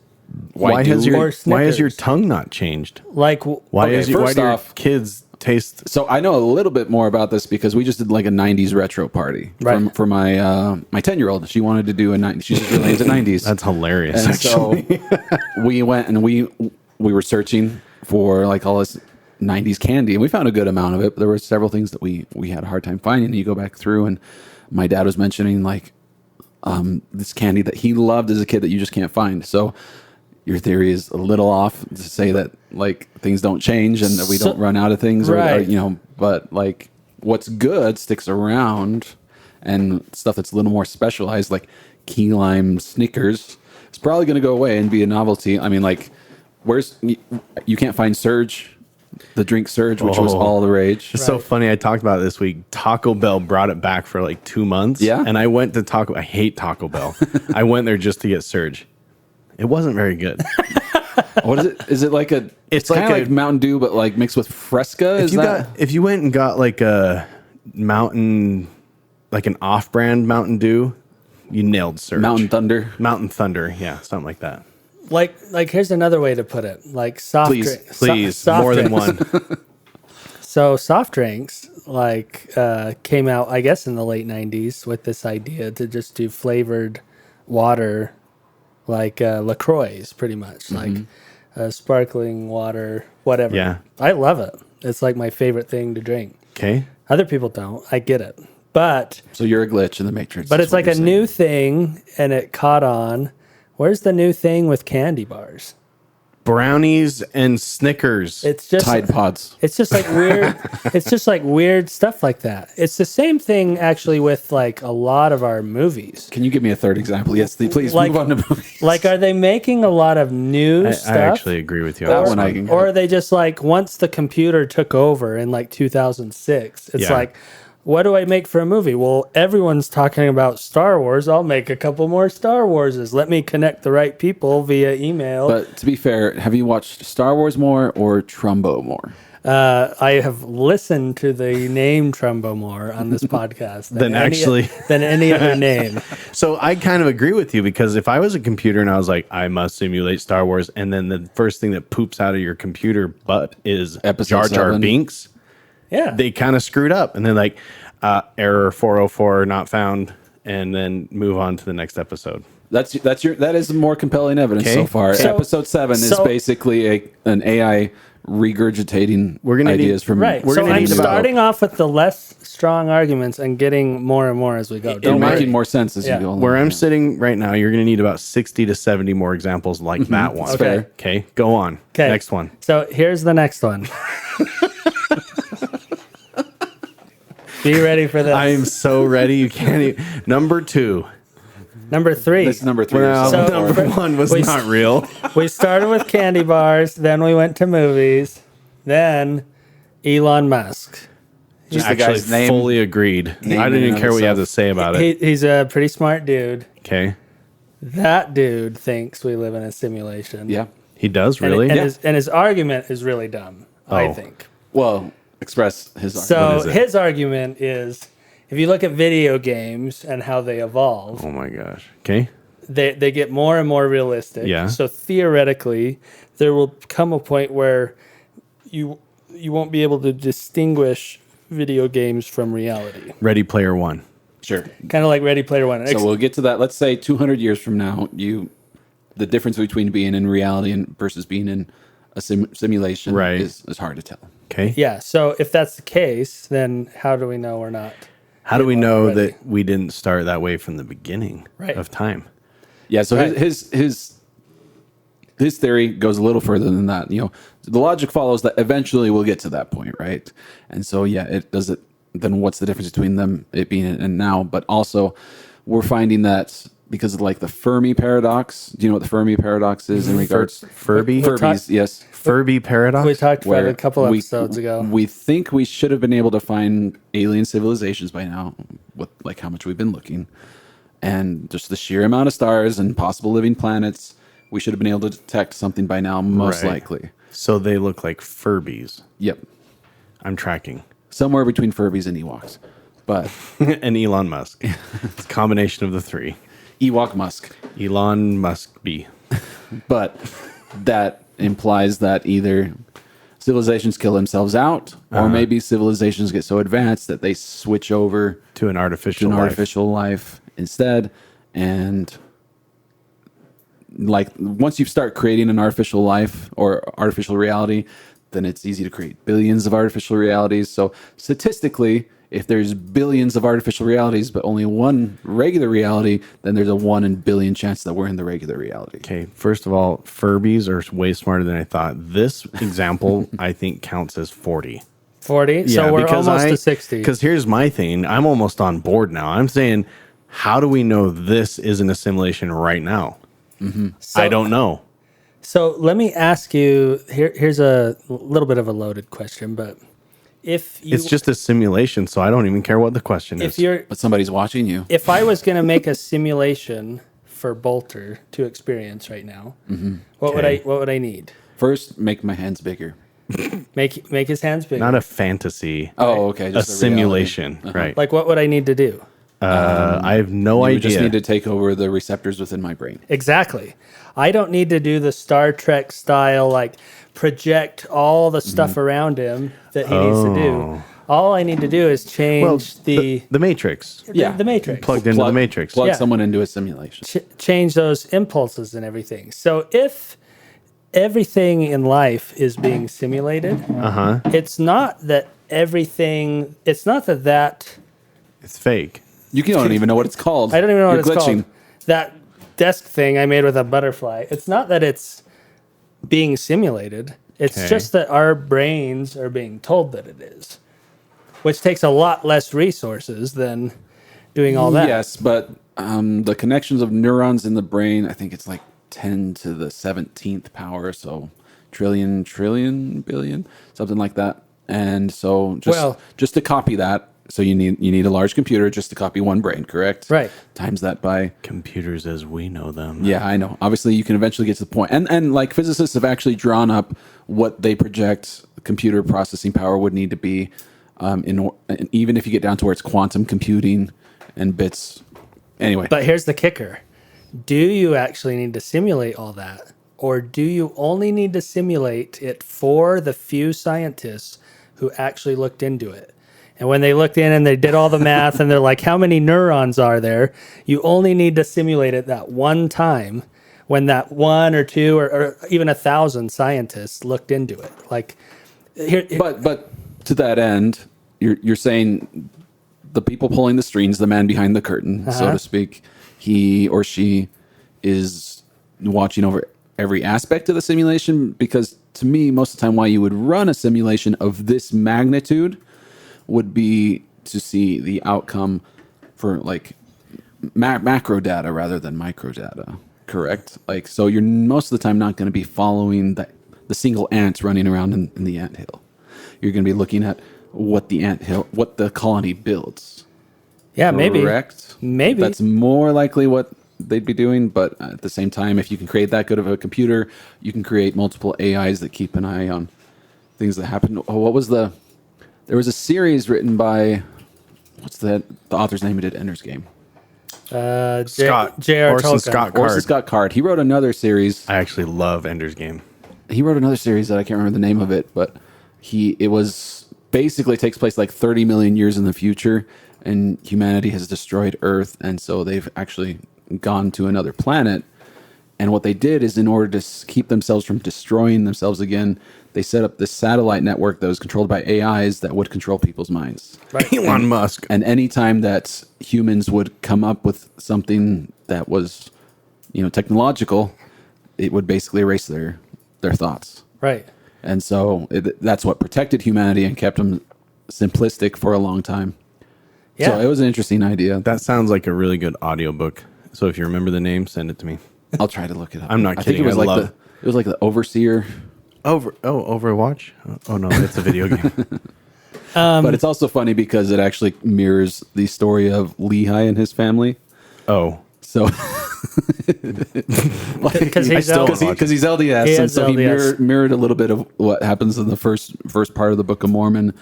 Why has your Snickers? tongue not changed? Like Why do your kids taste? So I know a little bit more about this because we just did like a 90s retro party for my 10-year-old. She wanted to do a 90s. She's just really into 90s. That's hilarious. And actually. so we went and we were searching for like all this 90s candy, and we found a good amount of it, but there were several things that we had a hard time finding. And you go back through, and my dad was mentioning like this candy that he loved as a kid that you just can't find. So your theory is a little off to say that like things don't change and that we don't run out of things, right. or but like what's good sticks around, and stuff that's a little more specialized, like key lime Snickers, is probably going to go away and be a novelty. I mean, like, you can't find Surge, the drink Surge, which was all the rage. It's so funny. I talked about it this week. Taco Bell brought it back for like 2 months. Yeah. And I went to I hate Taco Bell. I went there just to get Surge. It wasn't very good. What is it? Is it like a? It's kind of like Mountain Dew, but like mixed with Fresca. If you went and got like a mountain, like an off-brand Mountain Dew, you nailed Surge. Mountain Thunder. Mountain Thunder, yeah, something like that. Like here's another way to put it. Like soft drinks. Please, more than one. So soft drinks came out, I guess, in the late 90s with this idea to just do flavored water, like LaCroix, pretty much, like sparkling water, whatever. Yeah. I love it. It's like my favorite thing to drink. Okay. Other people don't. I get it. But So you're a glitch in the Matrix. it's like a new thing, and it caught on. Where's the new thing with candy bars? brownies and Snickers. It's just Tide Pods. It's just like weird. It's just like weird stuff like that. It's the same thing actually with like a lot of our movies. Can you give me a third example? Yes, please Like- move on to movies. Like, are they making a lot of new stuff? I actually agree with you. That on this one I can Or are they just like, once the computer took over in like 2006, it's Yeah. like, what do I make for a movie? Well, everyone's talking about Star Wars. I'll make a couple more Star Warses. Let me connect the right people via email. But to be fair, have you watched Star Wars more or Trumbo more? I have listened to the name Trumbo more on this podcast Than actually- than any other name. So I kind of agree with you, because if I was a computer and I was like, I must simulate Star Wars, and then the first thing that poops out of your computer butt is Episode Jar Jar 7. Binks, Yeah, they kind of screwed up, and they're like, error 404 not found, and then move on to the next episode. That is more compelling evidence Okay. so far. So- Episode 7 is so- basically an AI regurgitating We're gonna need- ideas from right. We're So gonna I'm need about- starting off with the less strong arguments and getting more and more as we go. They're Don't worry. making more sense as Yeah. you go along. Where I'm sitting right now, you're going to need about 60 to 70 more examples like that one. Okay. fair. Okay, go on. Okay. Next one. So here's the next one. Be ready for this. I am so ready. You can't even. Number 2. Number 3. This is number 3. Well, So- number 1 was we- not real. We started with candy bars, then we went to movies, then Elon Musk. Just the Actually, guy's name. fully agreed. Name I didn't in even and care of what you had to itself. say about it. He's a pretty smart dude. Okay. That dude thinks we live in a simulation. Yeah. He does, And, really? and his argument is really dumb, I Oh. think. Well, express his So argument. is it? his argument is, if you look at video games and how they evolve, Oh my gosh. Okay. they get more and more realistic. Yeah. So theoretically, there will come a point where you won't be able to distinguish video games from reality. Ready Player One. Sure. Kind of like Ready Player One. So we'll get to that. Let's say 200 years from now, the difference between being in reality and versus being in a simulation Right. is hard to tell. Okay. yeah. So if that's the case, then how do we know we're not? How do we know Ready. that we didn't start that way from the beginning Right. of time? Yeah. So Right. his theory goes a little further than that. The logic follows that eventually we'll get to that point, right? And so it does it. Then what's the difference between them, it being and now? But also, we're finding that because of like the Fermi paradox. Do you know what the Fermi paradox is in regards? Furby? Furbies, yes. Furby Paradox? We talked about it Where a couple episodes ago. We think we should have been able to find alien civilizations by now, with like how much we've been looking, and just the sheer amount of stars and possible living planets. We should have been able to detect something by now, most Right. likely. So they look like Furbies. Yep, I'm tracking. somewhere between Furbies and Ewoks, but And Elon Musk. It's a combination of the three. Ewok Musk. Elon Musk B. But that implies that either civilizations kill themselves out, or maybe civilizations get so advanced that they switch over To an to artificial an life. artificial life instead. And like once you start creating an artificial life or artificial reality, then it's easy to create billions of artificial realities. So statistically, if there's billions of artificial realities but only one regular reality, then there's a 1 in billion chance that we're in the regular reality. Okay, first of all, Furbies are way smarter than I thought. This example, I think, counts as 40. 40. So we're almost to 60. Because here's my thing. I'm almost on board now. I'm saying, how do we know this isn't a simulation right now? So- I don't know. So let me ask you. Here's a little bit of a loaded question, but if you, It's just a simulation, so I don't even care what the question if is. you're, But somebody's watching you. if I was going to make a simulation for Bolter to experience right now, what Okay. would I need? First, make my hands bigger. Make his hands bigger. Not a fantasy, Oh, okay. a Just reality. simulation, right? Like what would I need to do? I have no You idea. would just need to take over the receptors within my brain. Exactly. I don't need to do the Star Trek style, like project all the stuff around him that he needs to do. All I need to do is change well, the Matrix. the Matrix. Plugged into the Matrix. Plug Yeah. someone into a simulation. Change those impulses and everything. So if everything in life is being simulated, it's not that everything. It's not that. It's fake. You don't even know what it's called. I don't even know what You're it's glitching. called. That desk thing I made with a butterfly. It's not that it's being simulated. It's Okay. just that our brains are being told that it is, which takes a lot less resources than doing all that. Yes, but the connections of neurons in the brain, I think it's like 10 to the 17th power, so trillion, billion, something like that. And so just to copy that, so you need a large computer just to copy one brain, correct? Right. Times that by Computers as we know them. yeah, I know. Obviously, you can eventually get to the point, and like physicists have actually drawn up what they project computer processing power would need to be, and even if you get down to where it's quantum computing and bits. Anyway, But here's the kicker. Do you actually need to simulate all that? Or do you only need to simulate it for the few scientists who actually looked into it? And when they looked in and they did all the math and they're like, how many neurons are there? You only need to simulate it that one time when that one or two or even 1,000 scientists looked into it. Like, here, but to that end, you're saying the people pulling the strings, the man behind the curtain, so to speak, he or she is watching over every aspect of the simulation. Because to me, most of the time, why you would run a simulation of this magnitude would be to see the outcome for like macro data rather than micro data. Correct? Like, so you're most of the time not going to be following the single ants running around in the anthill. You're going to be looking at what the colony builds. yeah, maybe. Correct? Maybe. That's more likely what they'd be doing. But at the same time, if you can create that good of a computer, you can create multiple AIs that keep an eye on things that happen. Oh, there was a series written by, what's the author's name who did Ender's Game? Scott. J.R. Orson Tolkien. Scott Orson Card. Scott Card. He wrote another series. I actually love Ender's Game. He wrote another series that I can't remember the name of it, but it was basically takes place like 30 million years in the future, and humanity has destroyed Earth, and so they've actually gone to another planet. And what they did is, in order to keep themselves from destroying themselves again, they set up this satellite network that was controlled by AIs that would control people's minds. Elon Musk. And anytime that humans would come up with something that was, technological, it would basically erase their thoughts. Right. And so that's what protected humanity and kept them simplistic for a long time. Yeah. So it was an interesting idea. That sounds like a really good audiobook. So if you remember the name, send it to me. I'll try to look it up. I'm not I kidding. think it was I like love- it was like the Overseer. Overwatch? Oh no, it's a video game. But it's also funny because it actually mirrors the story of Lehi and his family. Oh. So Because he's because he's LDS, He and is so he LDS. mirrored a little bit of what happens in the first part of the Book of Mormon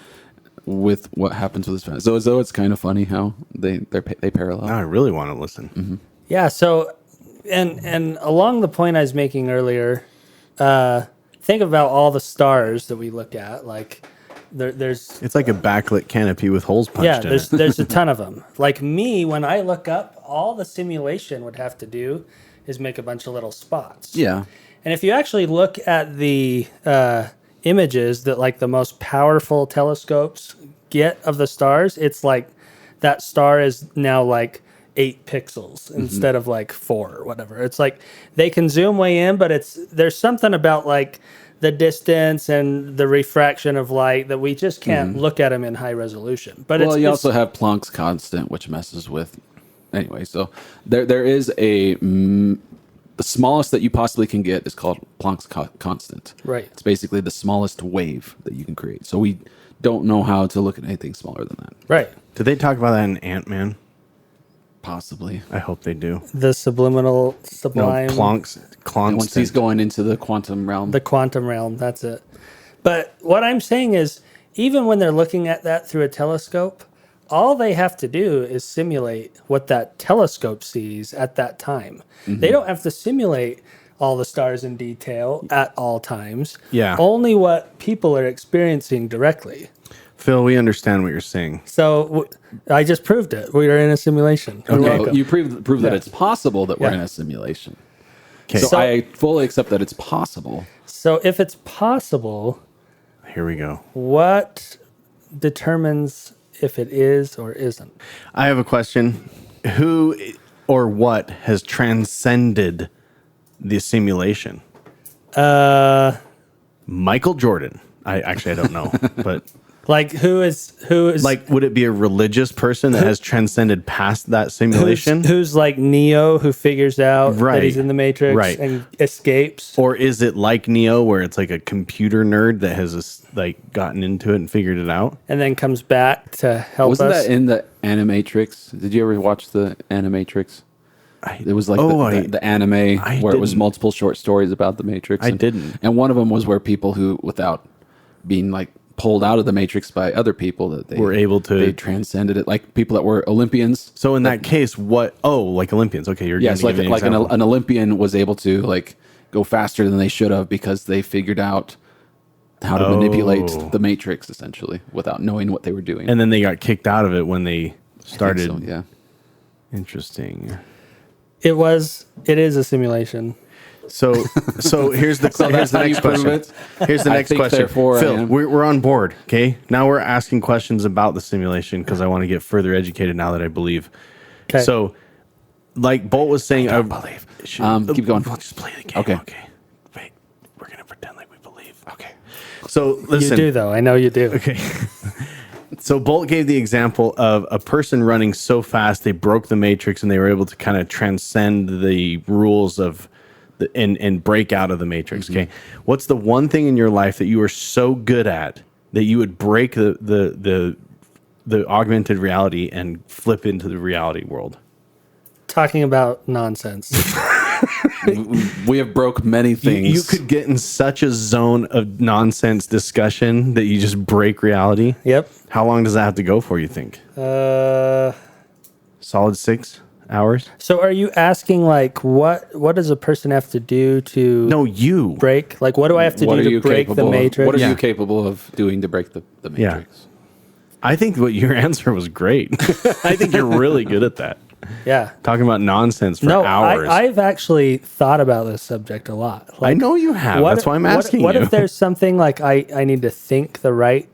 with what happens with his family. So it's kind of funny how they parallel. Now I really want to listen. Mm-hmm. Yeah. So, and along the point I was making earlier, think about all the stars that we look at. Like, there's It's like a backlit canopy with holes punched in it. there's a ton of them. Like me, when I look up, all the simulation would have to do is make a bunch of little spots. Yeah. And if you actually look at the images that like the most powerful telescopes get of the stars, it's like that star is now like 8 pixels instead of like 4 or whatever. It's like they can zoom way in, but there's something about like the distance and the refraction of light that we just can't look at them in high resolution. But Well, you also have Planck's constant, which messes with. Anyway, so there is the smallest that you possibly can get is called Planck's constant. Right. It's basically the smallest wave that you can create. So we don't know how to look at anything smaller than that. right. Did they talk about that in Ant-Man? Possibly. I hope they do. The No, sublime. Planck's Once he's constant. going into the quantum realm. The quantum realm, that's it. But what I'm saying is, even when they're looking at that through a telescope, all they have to do is simulate what that telescope sees at that time. They don't have to simulate all the stars in detail at all times. Yeah. Only what people are experiencing directly. Phil, we understand what you're saying. So I just proved it. We are in a simulation. You're Okay, welcome. you prove that Yeah. it's possible that we're Yeah. in a simulation. Okay, So I fully accept that it's possible. So if it's possible, here we go. what determines if it is or isn't? I have a question. Who or what has transcended the simulation? Michael Jordan. I don't know, but Like who is like, would it be a religious person that has transcended past that simulation? who's like Neo, who figures out that Right. he's in the Matrix Right. and escapes? Or is it like Neo, where it's like a computer nerd that has like gotten into it and figured it out? And then comes back to help Wasn't us. that in the Animatrix? Did you ever watch the Animatrix? It was like the anime where it was didn't. multiple short stories about the Matrix. I didn't. And one of them was where people who, without being like pulled out of the Matrix by other people, that they Were able to- they transcended it, like people that were Olympians. So in that case, what? Oh, like Olympians. Okay, you're Yes, gonna like give me an example. an Olympian was able to like go faster than they should have because they figured out how to manipulate the Matrix essentially without knowing what they were doing. And then they got kicked out of it when they started. So, yeah. Interesting. It is a simulation. So here's the that's how you next prove question. it? Here's the I next think, question. therefore, I Phil, am. we're on board. Okay, now we're asking questions about the simulation because I want to get further educated now that I believe. 'Kay. So, like Bolt was saying, I believe. Should, Keep going. We'll just play the game. Okay. Wait, we're gonna pretend like we believe. Okay. So listen. You do, though. I know you do. Okay. So Bolt gave the example of a person running so fast they broke the Matrix and they were able to kind of transcend the rules of and break out of the Matrix. Okay. What's the one thing in your life that you are so good at that you would break the augmented reality and flip into the reality world? Talking about nonsense. We have broke many things. You could get in such a zone of nonsense discussion that you just break reality. Yep. How long does that have to go for, you think? Solid 6 hours? So are you asking like what does a person have to do to No, you. break? Like what do I have to What do are to you break the capable of- Matrix? What are Yeah. you capable of doing to break the Matrix? I think what your answer was great. I think you're really good at that. Yeah. Talking about nonsense for No, hours. I've actually thought about this subject a lot. I know you have. That's why I'm asking what you. if there's something like I need to think the right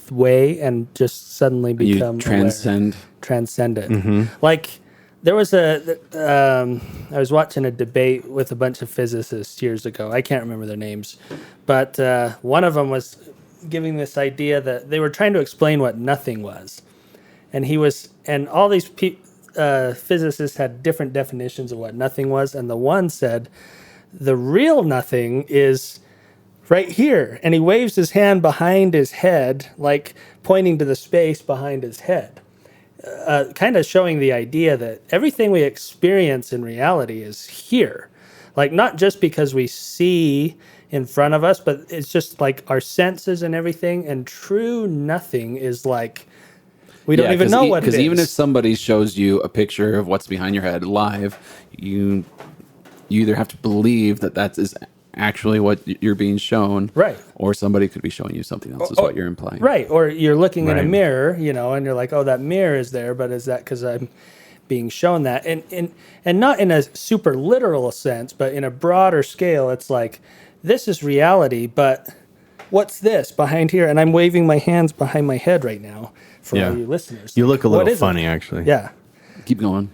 way and just suddenly You become aware? transcend. Transcend it. Mm-hmm. Like there was I was watching a debate with a bunch of physicists years ago. I can't remember their names, but one of them was giving this idea that they were trying to explain what nothing was, and all these physicists had different definitions of what nothing was, and the one said the real nothing is right here, and he waves his hand behind his head, like pointing to the space behind his head, kind of showing the idea that everything we experience in reality is here, like not just because we see in front of us, but it's just like our senses and everything, and true nothing is like we don't even know what it is. Because even if somebody shows you a picture of what's behind your head live, you either have to believe that is actually what you're being shown, Right. Or somebody could be showing you something else. Is what you're implying, Right. Or you're looking in a Right. mirror, and you're like, oh, that mirror is there, but is that because I'm being shown that? And not in a super literal sense, but in a broader scale, it's like, this is reality, but what's this behind here? And I'm waving my hands behind my head right now for all you listeners. You Like, look a what little is funny, it? actually. Yeah. Keep going.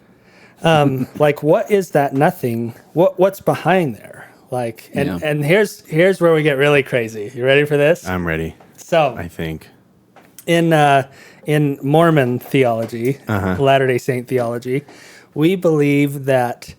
Like, what is that nothing? What's behind there? Like, and here's where we get really crazy. You ready for this? I'm ready, So I think. in Mormon theology, Latter-day Saint theology, we believe that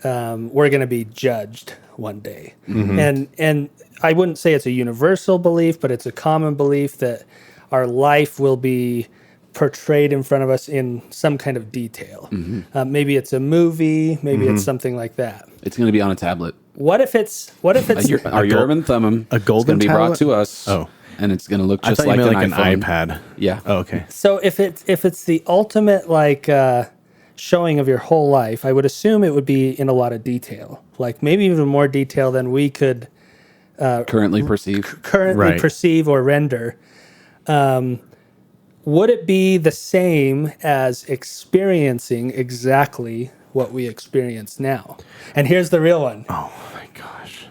we're going to be judged one day. And I wouldn't say it's a universal belief, but it's a common belief that our life will be portrayed in front of us in some kind of detail. Maybe it's a movie, maybe it's something like that. It's going to be on a tablet. What if it's Our Urim and Thummim. a golden It's going to be brought tablet? to us. Oh. And it's going to look I just thought you like meant an like iPhone. an iPad. Yeah. Oh, okay. So if it's the ultimate like showing of your whole life, I would assume it would be in a lot of detail, like maybe even more detail than we could Currently perceive. currently Right. perceive or render. Would it be the same as experiencing exactly what we experience now? And here's the real one. Oh my gosh.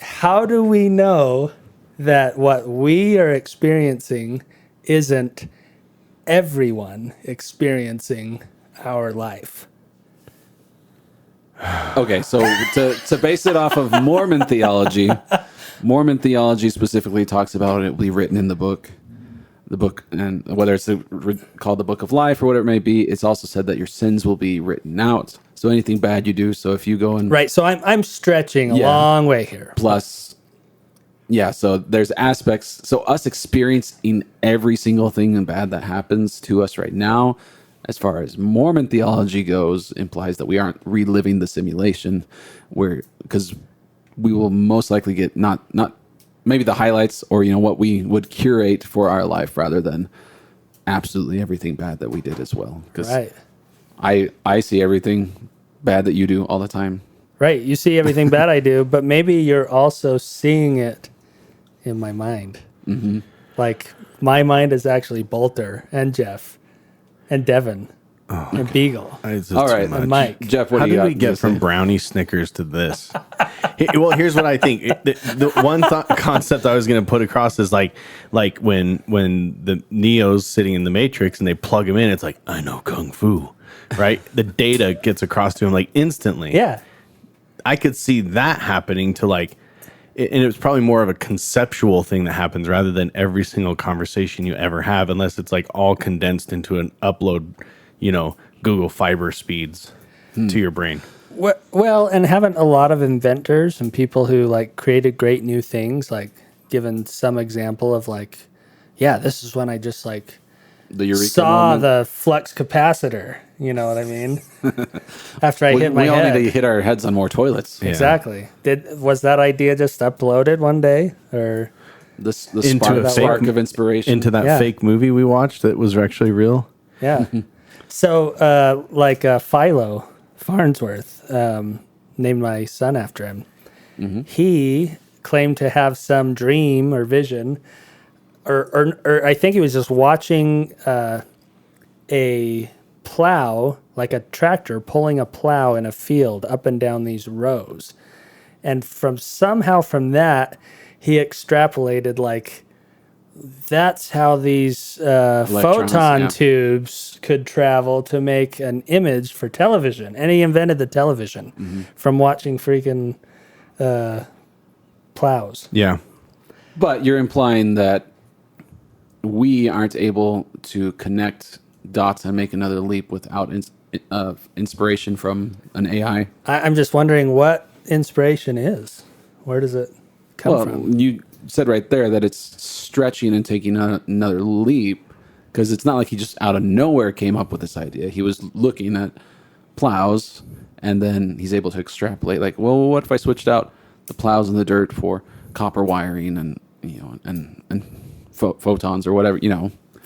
How do we know that what we are experiencing isn't everyone experiencing our life? Okay, so to base it off of Mormon theology specifically talks about it will be written in the book, and whether it's called the Book of Life or whatever it may be. It's also said that your sins will be written out. So anything bad you do. So if you go and Right. So I'm stretching a long way here. Plus, yeah. So there's aspects. So us experiencing every single thing and bad that happens to us right now, as far as Mormon theology goes, implies that we aren't reliving the simulation, because we will most likely get not maybe the highlights or what we would curate for our life rather than absolutely everything bad that we did as well. Because I see everything bad that you do all the time. Right. You see everything bad I do, but maybe you're also seeing it in my mind. Mm-hmm. Like my mind is actually Bolter and Jeff and Devin and Beagle. All right. And Mike. Jeff, what How do you did got we get from brownie Snickers to this? Well, here's what I think. The one concept I was going to put across is like when the Neo's sitting in the Matrix and they plug him in, it's like, I know Kung Fu, right? The data gets across to him like instantly. Yeah. I could see that happening to and it was probably more of a conceptual thing that happens rather than every single conversation you ever have, unless it's like all condensed into an upload, Google Fiber speeds to your brain. Well, and haven't a lot of inventors and people who created great new things, given some example of this is when I just the Eureka saw moment. the flux capacitor. You know what I mean? After I hit my we all head. need to hit our heads on more toilets. Yeah. Exactly. Was that idea just uploaded one day, or The spark of inspiration into that fake movie we watched that was actually real? Yeah. So, Philo Farnsworth, named my son after him. Mm-hmm. He claimed to have some dream or vision, or I think he was just watching a plow, like a tractor pulling a plow in a field up and down these rows. And somehow from that, he extrapolated that's how these photon tubes could travel to make an image for television. And he invented the television from watching freaking plows. Yeah. But you're implying that we aren't able to connect dots and make another leap without inspiration from an AI? I'm just wondering what inspiration is. Where does it come from? You said right there that it's stretching and taking another leap, because it's not like he just out of nowhere came up with this idea. He was looking at plows, and then he's able to extrapolate, what if I switched out the plows in the dirt for copper wiring and photons or whatever,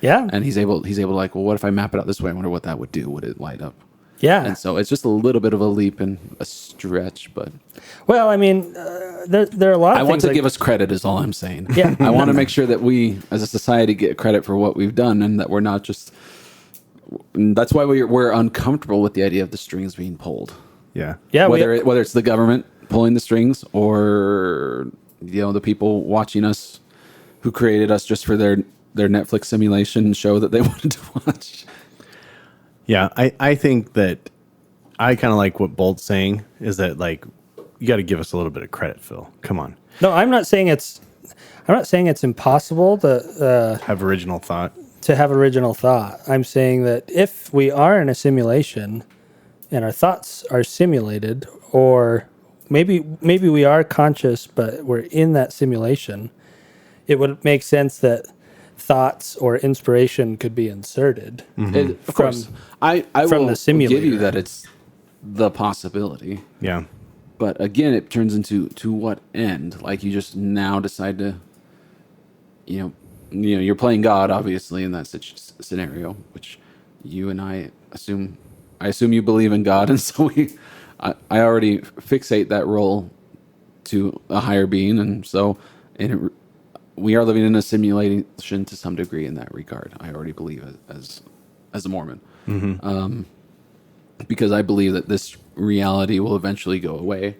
Yeah. And he's able to what if I map it out this way? I wonder what that would do. Would it light up? Yeah. And so it's just a little bit of a leap and a stretch, but well, I mean, there are a lot of I things. want to give us credit is all I'm saying. Yeah. I want to make sure that we as a society get credit for what we've done, and that we're not just, that's why we're uncomfortable with the idea of the strings being pulled. Yeah. Yeah. Whether it's the government pulling the strings or the people watching us who created us just for their Netflix simulation show that they wanted to watch. Yeah, I think that I kind of like what Bolt's saying is that you got to give us a little bit of credit, Phil. Come on. No, I'm not saying it's impossible to have original thought. I'm saying that if we are in a simulation and our thoughts are simulated, or maybe we are conscious but we're in that simulation, it would make sense that thoughts or inspiration could be inserted. Of course, I from will the simulator. give you that it's the possibility. Yeah. But again, it turns into to what end? You just now decide to, you're playing God, obviously, in that scenario, which you and I assume you believe in God, and so I already fixate that role to a higher being, and so we are living in a simulation to some degree in that regard. I already believe as a Mormon, because I believe that this reality will eventually go away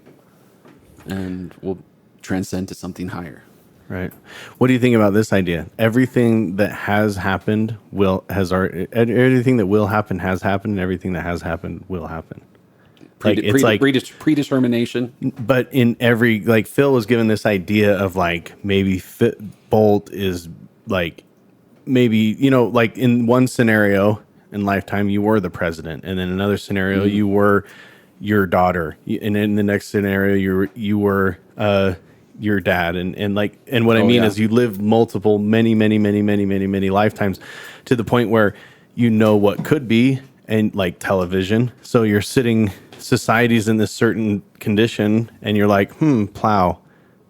and will transcend to something higher. Right. What do you think about this idea? Everything that has happened everything that will happen has happened, and everything that has happened will happen. Like it's like predetermination. but in every like Phil was given this idea of like maybe Bolt is like maybe like in one scenario in Lifetime you were the president, and then another scenario you were your daughter, and in the next scenario you were your dad, and what I mean is you live many lifetimes to the point where what could be, and like television, so you're sitting society's in this certain condition and you're like plow,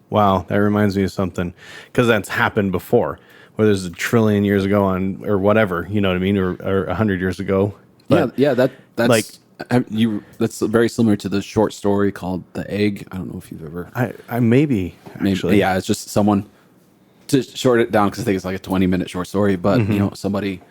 wow, that reminds me of something, because that's happened before, whether it's a trillion years ago on or whatever, you know what I mean, or 100 years ago. But that's like that's very similar to the short story called The Egg. I don't know if you've ever I maybe actually. Yeah, it's just someone, to short it down because I think it's like a 20-minute short story, but somebody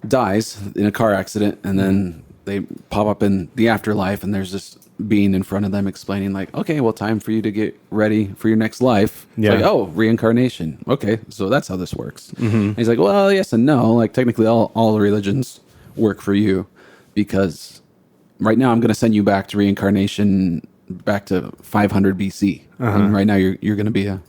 dies in a car accident and then they pop up in the afterlife and there's this being in front of them explaining like, okay, well, time for you to get ready for your next life. It's like, oh, reincarnation. Okay, so that's how this works. And he's like, well, yes and no. Like technically all religions work for you, because right now I'm going to send you back to reincarnation back to 500 BC. And right now you're going to be a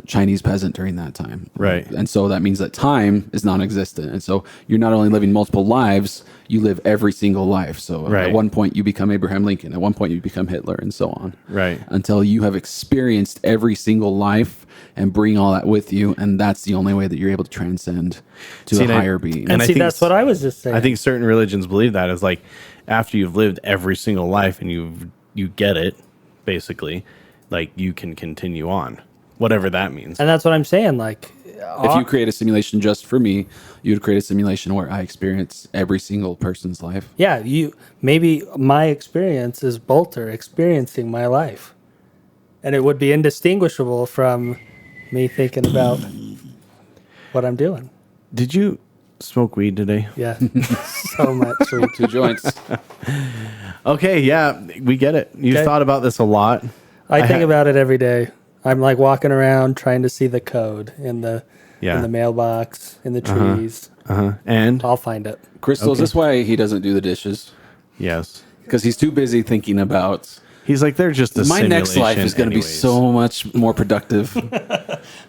Chinese peasant during that time. Right. And so that means that time is non-existent. And so you're not only living multiple lives, you live every single life. So at one point you become Abraham Lincoln. At one point you become Hitler, and so on. Right. Until you have experienced every single life and bring all that with you. And that's the only way that you're able to transcend to a higher being. And see, that's what I was just saying. I think certain religions believe that is like, after you've lived every single life and you get it, basically, like you can continue on, whatever that means. And that's what I'm saying. Like, if you create a simulation just for me, you would create a simulation where I experience every single person's life. Yeah, maybe my experience is Bolter experiencing my life, and it would be indistinguishable from me thinking about what I'm doing. Did you smoke weed today? Yeah, so much. 2 joints. Okay, yeah, we get it. You've thought about this a lot. I think about it every day. I'm like walking around trying to see the code in the mailbox, in the trees. And I'll find it. Crystal, is this why he doesn't do the dishes? yes, Because he's too busy thinking about, he's like, they're just a my simulation next life is going to be anyways. so much more productive.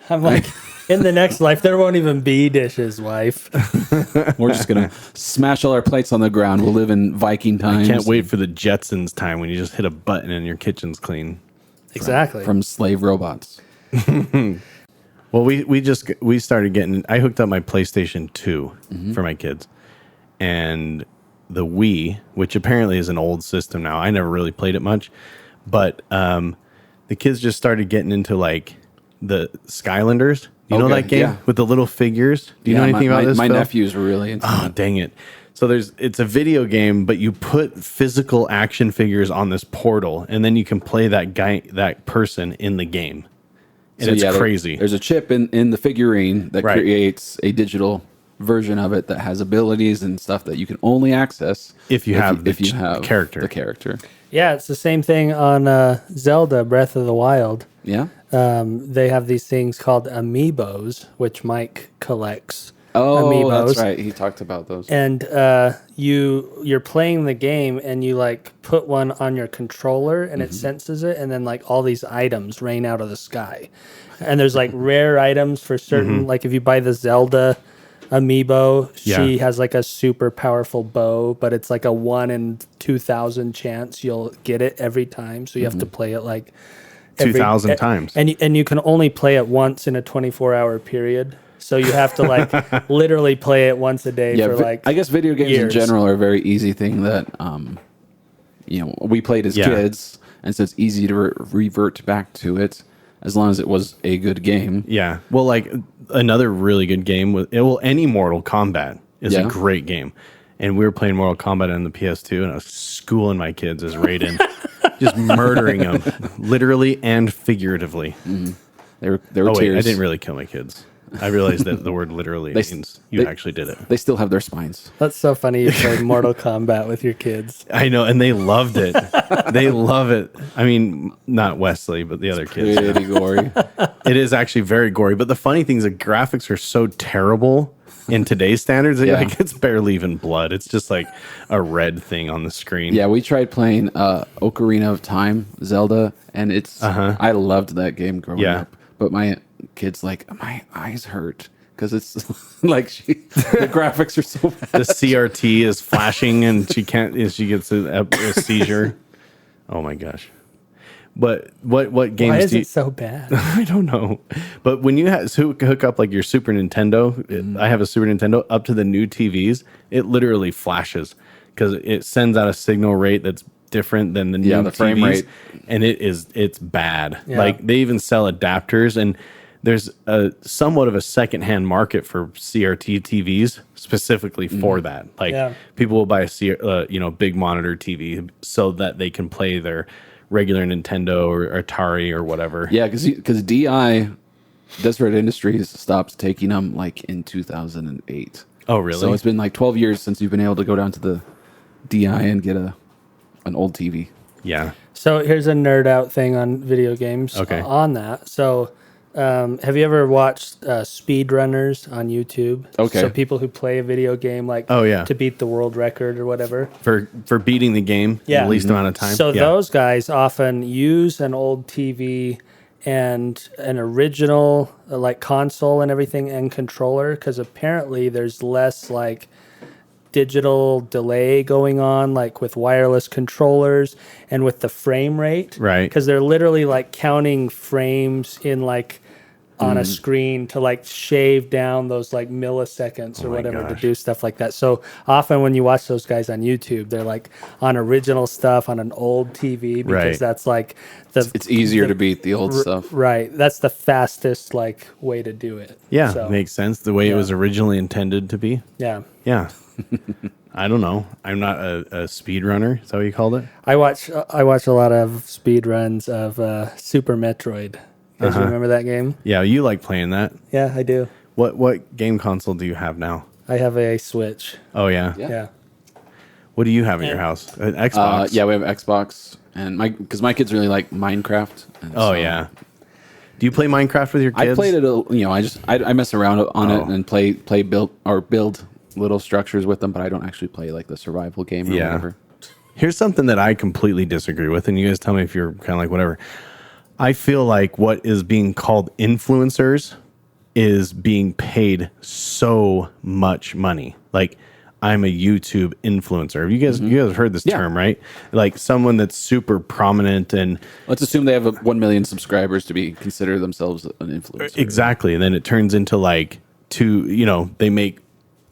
I'm like, in the next life, there won't even be dishes, wife. We're just going to smash all our plates on the ground. We'll live in Viking times. Can't wait for the Jetsons time when you just hit a button and your kitchen's clean. Exactly. From slave robots. Well, we started getting. I hooked up my PlayStation 2 for my kids, and the Wii, which apparently is an old system now. I never really played it much, but the kids just started getting into like the Skylanders. You know that game with the little figures? Do you know anything about this? My Phil? nephews were really into Oh, dang it. So it's a video game, but you put physical action figures on this portal, and then you can play that person in the game. And it's crazy. There's a chip in the figurine that creates a digital version of it that has abilities and stuff that you can only access if you have the character. The character. Yeah, it's the same thing on Zelda Breath of the Wild. Yeah. They have these things called amiibos, which Mike collects. Oh, amiibos. That's right. He talked about those. And you're playing the game, and you like put one on your controller, and it senses it, and then like all these items rain out of the sky. And there's like rare items for certain. Like if you buy the Zelda amiibo, she has like a super powerful bow, but it's like a 1 in 2,000 chance you'll get it every time. So you have to play it like 2,000 times, and you can only play it once in a 24-hour period. So you have to like literally play it once a day for like I guess video games years. in general are a very easy thing that we played as kids, and so it's easy to revert back to it as long as it was a good game. Yeah. Well, like another really good game any Mortal Kombat is a great game. And we were playing Mortal Kombat on the PS2, and I was schooling my kids as Raiden, just murdering them, literally and figuratively. There were tears. Wait, I didn't really kill my kids. I realized that the word literally means you actually did it. They still have their spines. That's so funny. You played Mortal Kombat with your kids. I know, and they loved it. They love it. I mean, not Wesley, but the other kids. Pretty gory. It is actually very gory. But the funny thing is the graphics are so terrible in today's standards. Yeah. Like, it's barely even blood. It's just like a red thing on the screen. Yeah, we tried playing Ocarina of Time, Zelda, and I loved that game growing up. But my kids my eyes hurt because it's like the graphics are so bad. The CRT is flashing and she gets a seizure. Oh my gosh. But what games Why is do you, it so bad? I don't know. But when you hook up like your Super Nintendo, I have a Super Nintendo, up to the new TVs, it literally flashes because it sends out a signal rate that's different than the new the TVs, frame rate. and it's bad. Yeah. Like they even sell adapters, and there's a somewhat of a secondhand market for CRT TVs specifically for that. Like people will buy a big monitor TV so that they can play their regular Nintendo or Atari or whatever. Yeah, because DI, Deseret Industries, stopped taking them like in 2008. Oh, really? So it's been like 12 years since you've been able to go down to the DI and get an old TV. Yeah. So here's a nerd out thing on video games. Okay. On that. So have you ever watched speedrunners on YouTube? Okay. So people who play a video game to beat the world record or whatever. For beating the game in the least amount of time. So those guys often use an old TV and an original like console and everything and controller because apparently there's less like digital delay going on like with wireless controllers and with the frame rate. Right. Because they're literally like counting frames in like on a screen to like shave down those like milliseconds or whatever to do stuff like that. So often when you watch those guys on YouTube, they're like on original stuff on an old TV because that's like it's easier to beat the old stuff. Right. That's the fastest like way to do it. Yeah, So, makes sense. The way it was originally intended to be. yeah. Yeah. I don't know. I'm not a speed runner. Is that what you called it? I watch a lot of speed runs of Super Metroid. You guys remember that game? Yeah, you like playing that. Yeah, I do. What game console do you have now? I have a Switch. Oh yeah. Yeah. What do you have at your house? An Xbox. Yeah, we have Xbox, and because my kids really like Minecraft. And Oh yeah. Do you play Minecraft with your kids? I played it. I mess around on it and build little structures with them, but I don't actually play like the survival game or whatever. Here's something that I completely disagree with, and you guys tell me if you're kind of like whatever. I feel like what is being called influencers is being paid so much money. Like I'm a YouTube influencer. You guys have heard this term, right? Like someone that's super prominent and let's assume they have 1 million subscribers to consider themselves an influencer. Exactly. And then it turns into like they make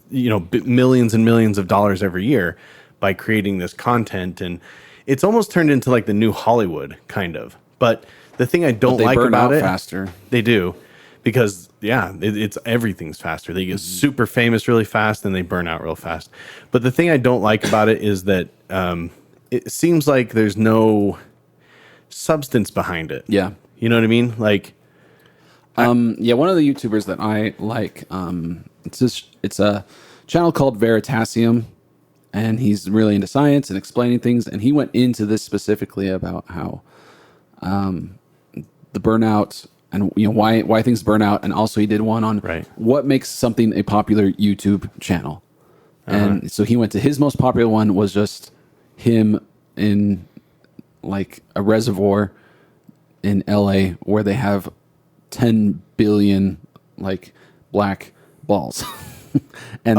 millions and millions of dollars every year by creating this content, and it's almost turned into like the new Hollywood kind of. But the thing I don't like about it, faster. They do, because it's everything's faster. They get super famous really fast, and they burn out real fast. But the thing I don't like about it is that it seems like there's no substance behind it. Yeah, you know what I mean. Like, one of the YouTubers that I like, it's a channel called Veritasium, and he's really into science and explaining things. And he went into this specifically about how the burnout and why things burn out, and also he did one on what makes something a popular YouTube channel. And so he went to his most popular one was just him in like a reservoir in LA where they have 10 billion like black balls. And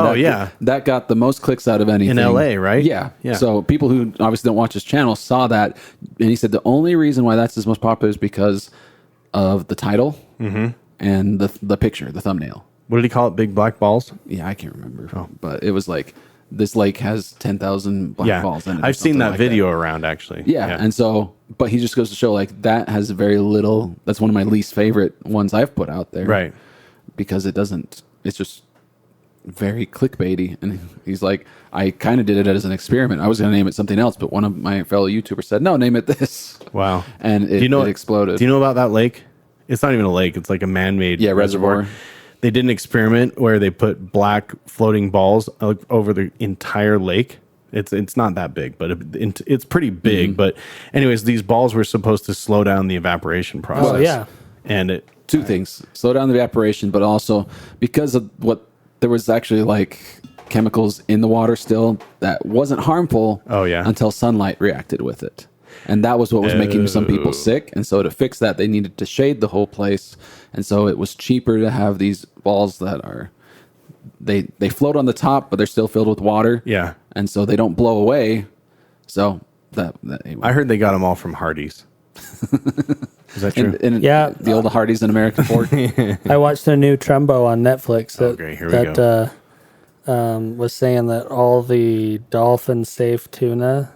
that got the most clicks out of anything. In LA, right? Yeah. So people who obviously don't watch his channel saw that, and he said the only reason why that's his most popular is because of the title and the picture, the thumbnail. What did he call it? Big black balls? Yeah, I can't remember. But it was like, this lake has 10,000 black balls in it. I've seen that video around, actually. Yeah. And so, but he just goes to show like that has very little, that's one of my least favorite ones I've put out there. Right. Because it's just very clickbaity. And he's like, I kind of did it as an experiment. I was going to name it something else, but one of my fellow YouTubers said, no, name it this. Wow. And it exploded. Do you know about that lake? It's not even a lake. It's like a man-made reservoir. they did an experiment where they put black floating balls over the entire lake. It's not that big, but it's pretty big. But anyways, these balls were supposed to slow down the evaporation process. Oh, yeah. And Two things: slow down the evaporation, but also because of there was actually like chemicals in the water still that wasn't harmful. Oh, yeah. Until sunlight reacted with it, and that was what was making some people sick. And so to fix that, they needed to shade the whole place, and so it was cheaper to have these balls that are they float on the top, but they're still filled with water. Yeah. And so they don't blow away. So that anyway. I heard they got them all from Hardee's. Is that true? Yeah. The old Hardee's and American Fork. I watched a new Trumbo on Netflix great. Here we that was saying that all the dolphin safe tuna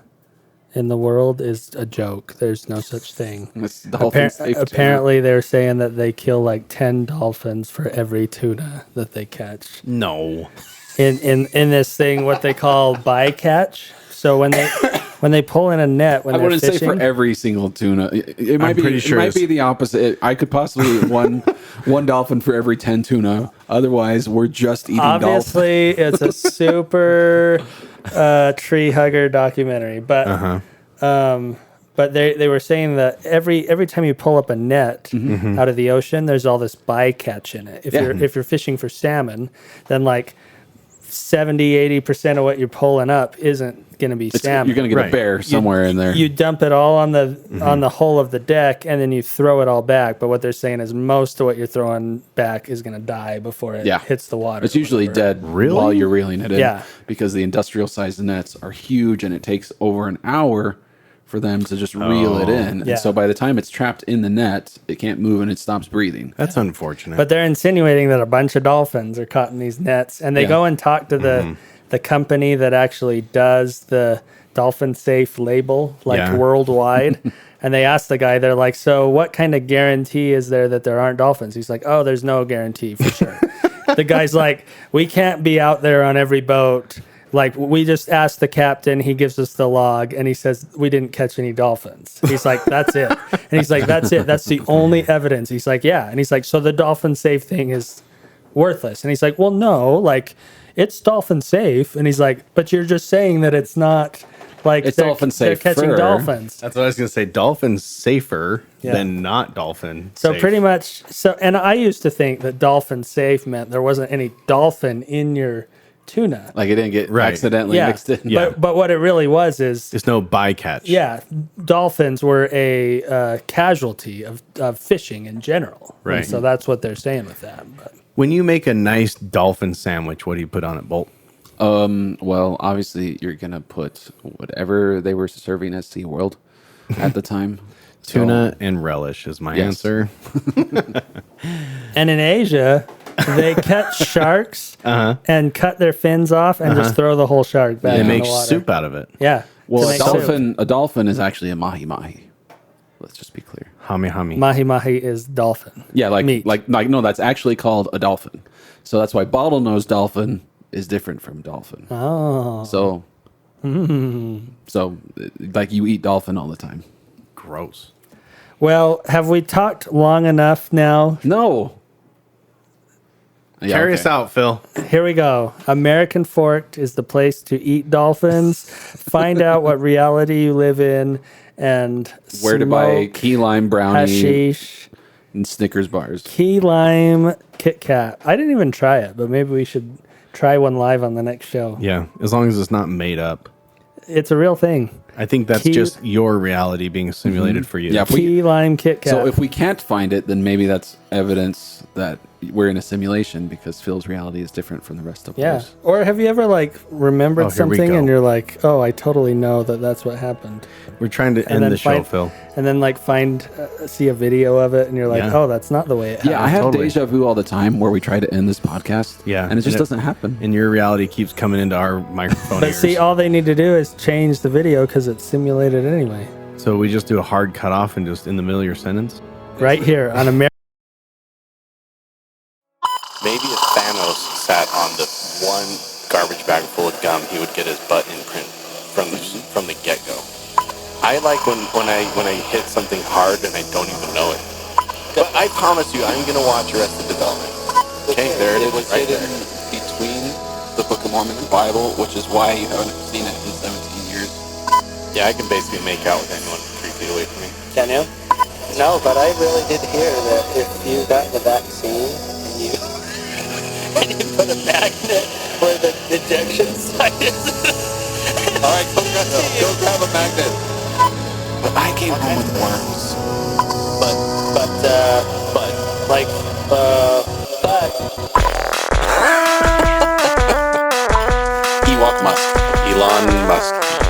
in the world is a joke. There's no such thing. It's dolphin safe tuna. Apparently, they're saying that they kill like 10 dolphins for every tuna that they catch. No. In this thing, what they call bycatch. So when they pull in a net when I they're wouldn't fishing, say for every single tuna. It might I'm be. pretty sure it might it's- be the opposite. I could possibly eat one dolphin for every 10 tuna. Otherwise, we're just eating dolphins. obviously it's a super tree hugger documentary, but but they were saying that every time you pull up a net out of the ocean, there's all this bycatch in it. If you're fishing for salmon, then like 70-80% of what you're pulling up isn't going to be salmon. You're going to get a bear somewhere in there. You dump it all on the hull of the deck, and then you throw it all back. But what they're saying is most of what you're throwing back is going to die before it hits the water. It's usually dead Really? while you're reeling it in. Yeah. Because the industrial sized nets are huge and it takes over an hour for them to just reel it in. Yeah. And so by the time it's trapped in the net, it can't move and it stops breathing. That's unfortunate. But they're insinuating that a bunch of dolphins are caught in these nets, and they go and talk to the company that actually does the dolphin safe label, worldwide. And they ask the guy, they're like, so what kind of guarantee is there that there aren't dolphins? He's like, oh, there's no guarantee for sure. The guy's like, we can't be out there on every boat. Like, we just asked the captain, he gives us the log, and he says, we didn't catch any dolphins. He's like, that's it. And he's like, that's it. That's the only evidence. He's like, yeah. And he's like, so the dolphin safe thing is worthless. And he's like, well, no, like, it's dolphin safe. And he's like, but you're just saying that it's not, like, It's dolphin safe. They're catching dolphins. That's what I was going to say. Dolphin's safer than not dolphin. So safe. pretty much, and I used to think that dolphin safe meant there wasn't any dolphin in your tuna. Like it didn't get accidentally mixed in. Yeah. But what it really was is, There's no bycatch. yeah, dolphins were a casualty of fishing in general. Right. And so that's what they're saying with that. But When you make a nice dolphin sandwich, what do you put on it, Bolt? Well, obviously you're gonna put whatever they were serving at SeaWorld at the time. Tuna and relish is my answer. and in Asia, they catch sharks and cut their fins off and just throw the whole shark back They in make the water. soup out of it. Yeah. Well, to make soup. a dolphin is actually a mahi-mahi. Let's just be clear. Hami hami. Mahi mahi is dolphin. Yeah, meat. like no, that's actually called a dolphin. So that's why bottlenose dolphin is different from dolphin. Oh. So, so like you eat dolphin all the time. Gross. Well, have we talked long enough now? No. Yeah, Carry us out, Phil. Here we go. American Forked is the place to eat dolphins, find out what reality you live in, and Where to buy smoke key lime brownie hashish. and Snickers bars. Key lime Kit Kat. I didn't even try it, but maybe we should try one live on the next show. Yeah, as long as it's not made up. It's a real thing. I think that's Key- just your reality being simulated for you. Yeah, if we- Key lime Kit Kat. So if we can't find it, then maybe that's evidence that we're in a simulation because Phil's reality is different from the rest of yeah. ours. Or have you ever like remembered Oh, here we something go. and you're like, oh, I totally know that that's what happened. We're trying to end then the show, find- Phil. And then like see a video of it and you're like, Yeah. oh, that's not the way it happened. Yeah, I have totally. deja vu all the time where we try to end this podcast. Yeah, and it just and doesn't happen. And your reality keeps coming into our microphone But ears. see, all they need to do is change the video because it's simulated anyway. So we just do a hard cut off and just in the middle of your sentence? Right here on American. Maybe if Thanos sat on the one garbage bag full of gum, he would get his butt imprint from the get-go. I like when I hit something hard and I don't even know it. But I promise you, I'm gonna watch the rest of development. Okay, there it It is, was right hidden there. between the Book of Mormon and the Bible, which is why you haven't seen it in 17 years. Yeah, I can basically make out with anyone 3 feet away from me. Can you? No, but I really did hear that if you got the vaccine and you and you put a magnet where the injection site is. All right, go grab a magnet. But I came home with worms. Ewok Musk. Elon Musk.